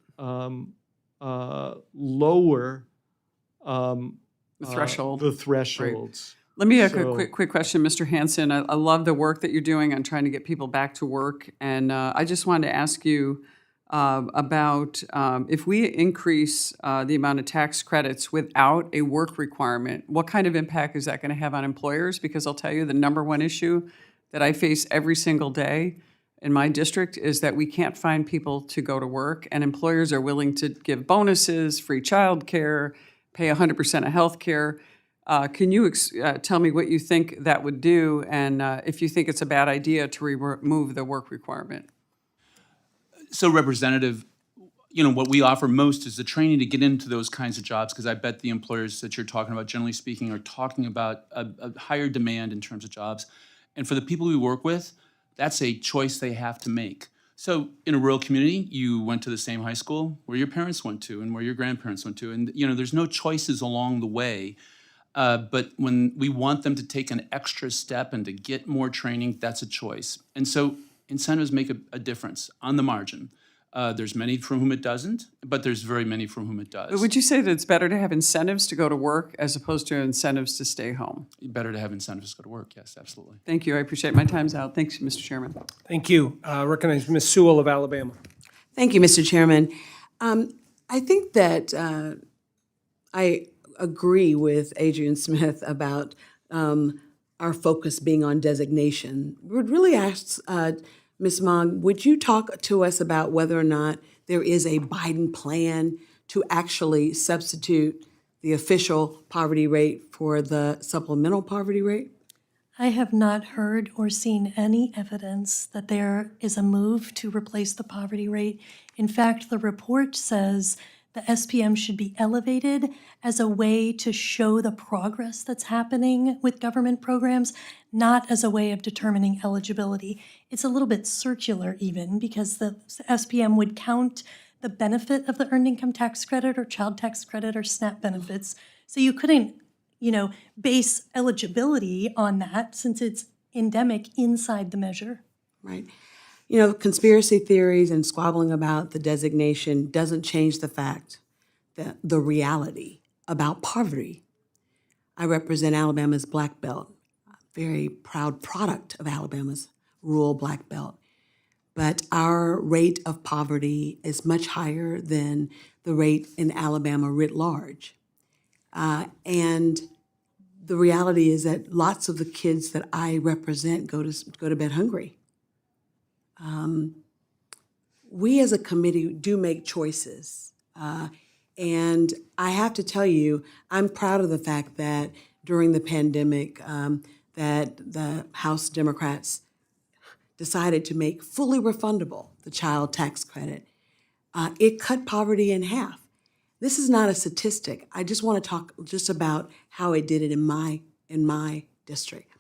lower The threshold. the thresholds. Let me ask So- a quick question, Mr. Hansen. I love the work that you're doing on trying to get people back to work. And I just wanted to ask you about if we increase the amount of tax credits without a work requirement, what kind of impact is that going to have on employers? Because I'll tell you, the number one issue that I face every single day in my district is that we can't find people to go to work, and employers are willing to give bonuses, free childcare, pay 100% of health care. Can you tell me what you think that would do, and if you think it's a bad idea to remove the work requirement? So Representative, what we offer most is the training to get into those kinds of jobs, because I bet the employers that you're talking about, generally speaking, are talking about a higher demand in terms of jobs. And for the people we work with, that's a choice they have to make. So in a rural community, you went to the same high school where your parents went to and where your grandparents went to. And, there's no choices along the way. But when we want them to take an extra step and to get more training, that's a choice. And so incentives make a difference on the margin. There's many for whom it doesn't, but there's very many for whom it does. But would you say that it's better to have incentives to go to work as opposed to incentives to stay home? Better to have incentives to go to work, yes, absolutely. Thank you. I appreciate it. My time's out. Thanks, Mr. Chairman. Thank you. Recognize Ms. Sewell of Alabama. Thank you, Mr. Chairman. I think that I agree with Adrian Smith about our focus being on designation. Would really ask Ms. Maag, would you talk to us about whether or not there is a Biden plan to actually substitute the official poverty rate for the supplemental poverty rate? I have not heard or seen any evidence that there is a move to replace the poverty rate. In fact, the report says the SPM should be elevated as a way to show the progress that's happening with government programs, not as a way of determining eligibility. It's a little bit circular even, because the SPM would count the benefit of the earned income tax credit or child tax credit or SNAP benefits. So you couldn't, base eligibility on that since it's endemic inside the measure. Right. Conspiracy theories and squabbling about the designation doesn't change the fact that the reality about poverty. I represent Alabama's Black Belt, a very proud product of Alabama's rural Black Belt. But our rate of poverty is much higher than the rate in Alabama writ large. And the reality is that lots of the kids that I represent go to bed hungry. We as a committee do make choices. And I have to tell you, I'm proud of the fact that during the pandemic, that the House Democrats decided to make fully refundable the child tax credit. It cut poverty in half. This is not a statistic. I just want to talk just about how it did it in my district.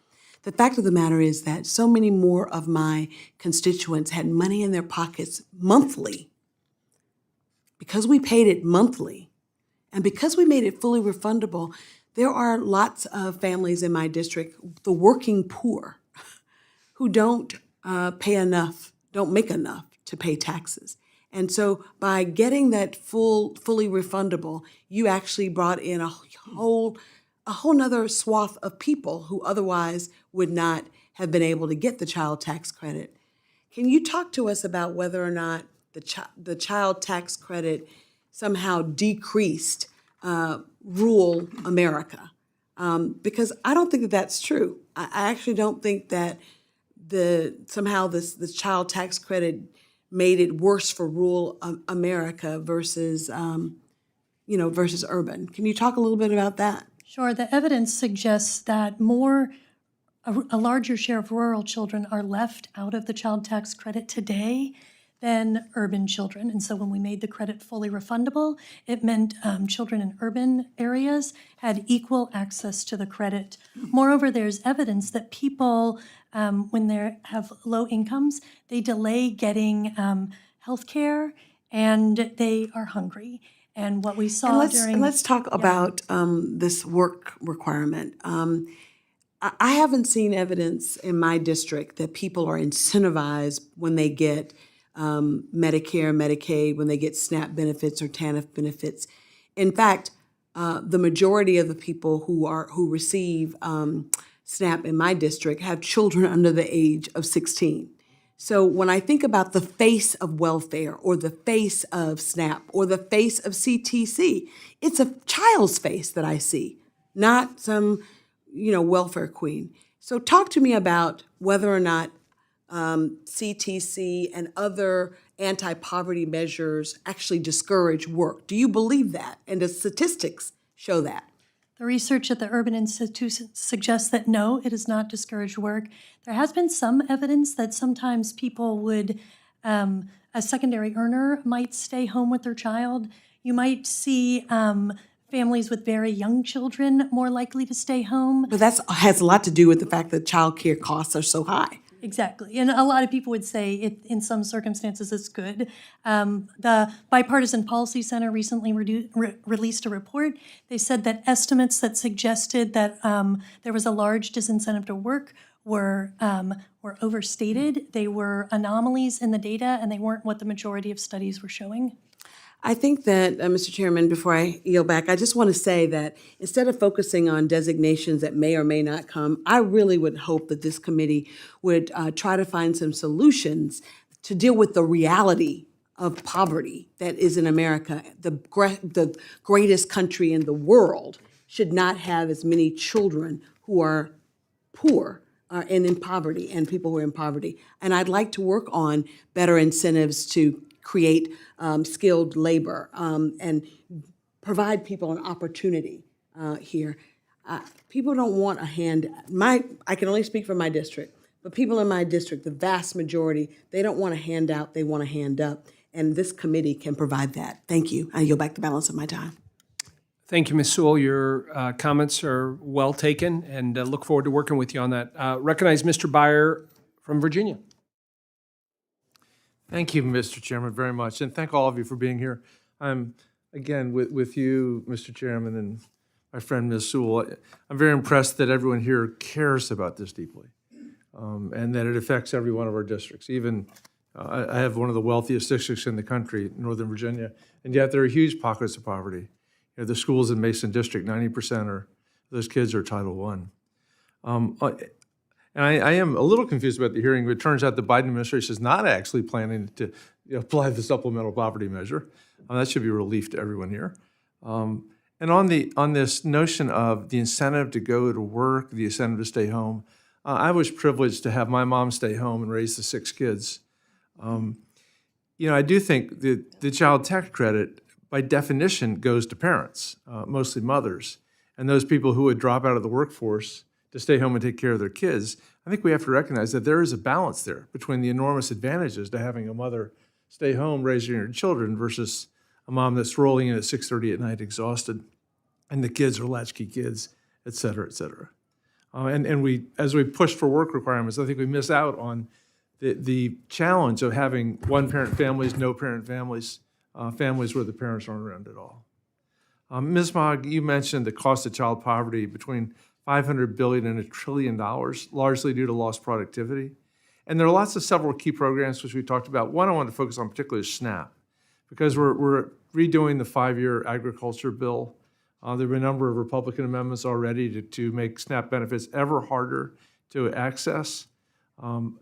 The fact of the matter is that so many more of my constituents had money in their pockets monthly. Because we paid it monthly, and because we made it fully refundable, there are lots of families in my district, the working poor, who don't make enough to pay taxes. And so by getting that fully refundable, you actually brought in a whole nother swath of people who otherwise would not have been able to get the child tax credit. Can you talk to us about whether or not the child tax credit somehow decreased rural America? Because I don't think that that's true. I actually don't think that somehow the child tax credit made it worse for rural America versus versus urban. Can you talk a little bit about that? Sure. The evidence suggests that a larger share of rural children are left out of the child tax credit today than urban children. And so when we made the credit fully refundable, it meant children in urban areas had equal access to the credit. Moreover, there's evidence that people, when they have low incomes, they delay getting health care and they are hungry. And what we saw let's talk about this work requirement. I haven't seen evidence in my district that people are incentivized when they get Medicare, Medicaid, when they get SNAP benefits or TANF benefits. In fact, the majority of the people who receive SNAP in my district have children under the age of 16. So when I think about the face of welfare or the face of SNAP or the face of CTC, it's a child's face that I see, not some, welfare queen. So talk to me about whether or not CTC and other anti-poverty measures actually discourage work. Do you believe that? And the statistics show that? The research at the Urban Institute suggests that no, it does not discourage work. There has been some evidence that sometimes people would, a secondary earner might stay home with their child. You might see families with very young children more likely to stay home. But that has a lot to do with the fact that childcare costs are so high. Exactly. And a lot of people would say it, in some circumstances it's good. The Bipartisan Policy Center recently released a report. They said that estimates that suggested that there was a large disincentive to work were overstated. They were anomalies in the data, and they weren't what the majority of studies were showing. I think that, Mr. Chairman, before I yield back, I just want to say that instead of focusing on designations that may or may not come, I really would hope that this committee would try to find some solutions to deal with the reality of poverty that is in America. The greatest country in the world should not have as many children who are poor and in poverty, and people who are in poverty. And I'd like to work on better incentives to create skilled labor and provide people an opportunity here. People don't want a hand. I can only speak for my district, but people in my district, the vast majority, they don't want a handout, they want a hand up. And this committee can provide that. Thank you. I yield back the balance of my time. Thank you, Ms. Sewell. Your comments are well taken, and look forward to working with you on that. Recognize Mr. Meyer from Virginia. Thank you, Mr. Chairman, very much, and thank all of you for being here. I'm, again, with you, Mr. Chairman, and my friend, Ms. Sewell. I'm very impressed that everyone here cares about this deeply, and that it affects every one of our districts. Even, I have one of the wealthiest districts in the country, Northern Virginia, and yet there are huge pockets of poverty. You know, the schools in Mason District, 90% of those kids are Title I. And I am a little confused about the hearing, but it turns out the Biden administration is not actually planning to apply the supplemental poverty measure. That should be a relief to everyone here. And on this notion of the incentive to go to work, the incentive to stay home, I was privileged to have my mom stay home and raise the 6 kids. I do think that the child tax credit, by definition, goes to parents, mostly mothers, and those people who would drop out of the workforce to stay home and take care of their kids. I think we have to recognize that there is a balance there between the enormous advantages to having a mother stay home raising her children versus a mom that's rolling in at 6:30 at night exhausted, and the kids are latchkey kids, et cetera, et cetera. And we, as we push for work requirements, I think we miss out on the challenge of having one-parent families, no-parent families, families where the parents aren't around at all. Ms. Maag, you mentioned the cost of child poverty between $500 billion and $1 trillion, largely due to lost productivity. And there are several key programs which we talked about. One I want to focus on particularly is SNAP, because we're redoing the 5-year agriculture bill. There have been a number of Republican amendments already to make SNAP benefits ever harder to access. 5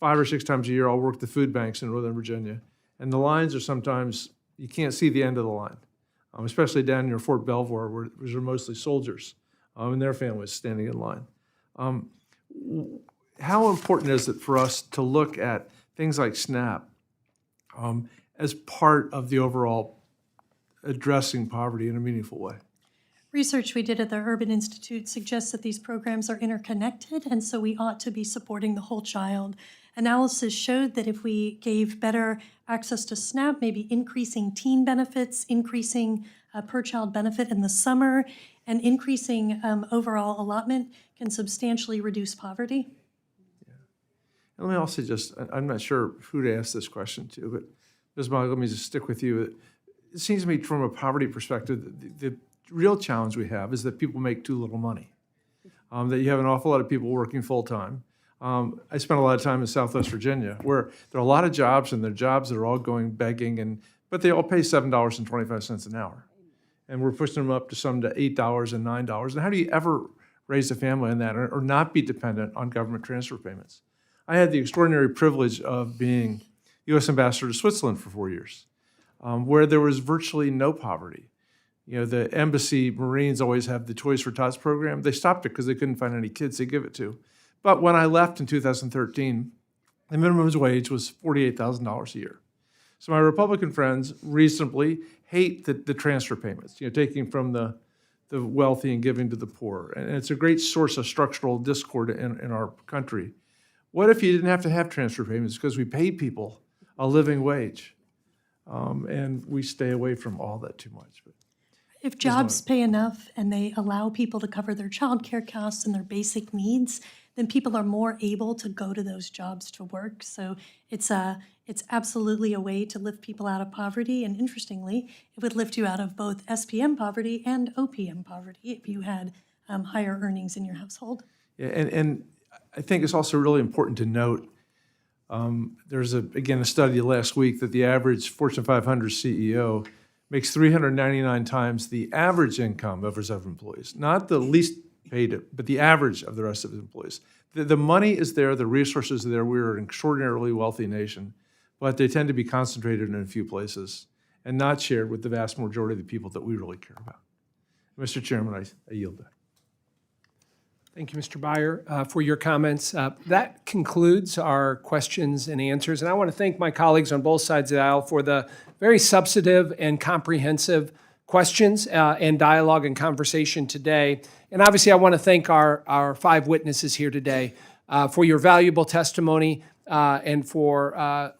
or 6 times a year, I'll work the food banks in Northern Virginia, and the lines are sometimes, you can't see the end of the line, especially down near Fort Belvoir, where are mostly soldiers and their families standing in line. How important is it for us to look at things like SNAP as part of the overall addressing poverty in a meaningful way? Research we did at the Urban Institute suggests that these programs are interconnected, and so we ought to be supporting the whole child. Analysis showed that if we gave better access to SNAP, maybe increasing teen benefits, increasing per child benefit in the summer, and increasing overall allotment can substantially reduce poverty. Yeah. And let me also I'm not sure who to ask this question to, but Ms. Maag, let me just stick with you. It seems to me from a poverty perspective, the real challenge we have is that people make too little money, that you have an awful lot of people working full-time. I spent a lot of time in Southwest Virginia, where there are a lot of jobs, and they're jobs that are all going begging, but they all pay $7.25 an hour. And we're pushing them up to some to $8 and $9. And how do you ever raise a family on that or not be dependent on government transfer payments? I had the extraordinary privilege of being U.S. Ambassador to Switzerland for 4 years, where there was virtually no poverty. You know, the embassy Marines always have the Toys for Tots program. They stopped it because they couldn't find any kids to give it to. But when I left in 2013, the minimum wage was $48,000 a year. So my Republican friends reasonably hate the transfer payments, taking from the the wealthy and giving to the poor. And it's a great source of structural discord in our country. What if you didn't have to have transfer payments because we pay people a living wage? And we stay away from all that too much. But If jobs pay enough and they allow people to cover their childcare costs and their basic needs, then people are more able to go to those jobs to work. So it's absolutely a way to lift people out of poverty. And interestingly, it would lift you out of both SPM poverty and OPM poverty if you had higher earnings in your household. yeah, and I think it's also really important to note, there's a study last week that the average Fortune 500 CEO makes 399 times the average income of his other employees, not the least paid, but the average of the rest of his employees. The money is there, the resources are there. We're an extraordinarily wealthy nation, but they tend to be concentrated in a few places and not shared with the vast majority of the people that we really care about. Mr. Chairman, I yield back. Thank you, Mr. Meyer, for your comments. That concludes our questions and answers. And I want to thank my colleagues on both sides of the aisle for the very substantive and comprehensive questions and dialogue and conversation today. And obviously, I want to thank our 5 witnesses here today for your valuable testimony and for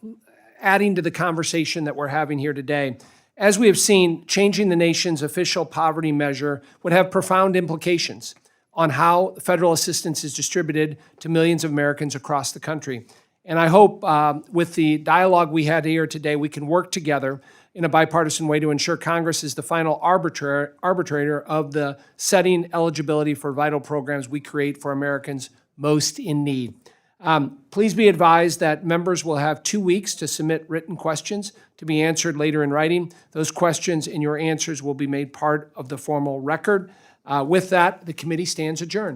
adding to the conversation that we're having here today. As we have seen, changing the nation's official poverty measure would have profound implications on how federal assistance is distributed to millions of Americans across the country. And I hope with the dialogue we had here today, we can work together in a bipartisan way to ensure Congress is the final arbitrator of the setting eligibility for vital programs we create for Americans most in need. Please be advised that members will have 2 weeks to submit written questions to be answered later in writing. Those questions and your answers will be made part of the formal record. With that, the committee stands adjourned.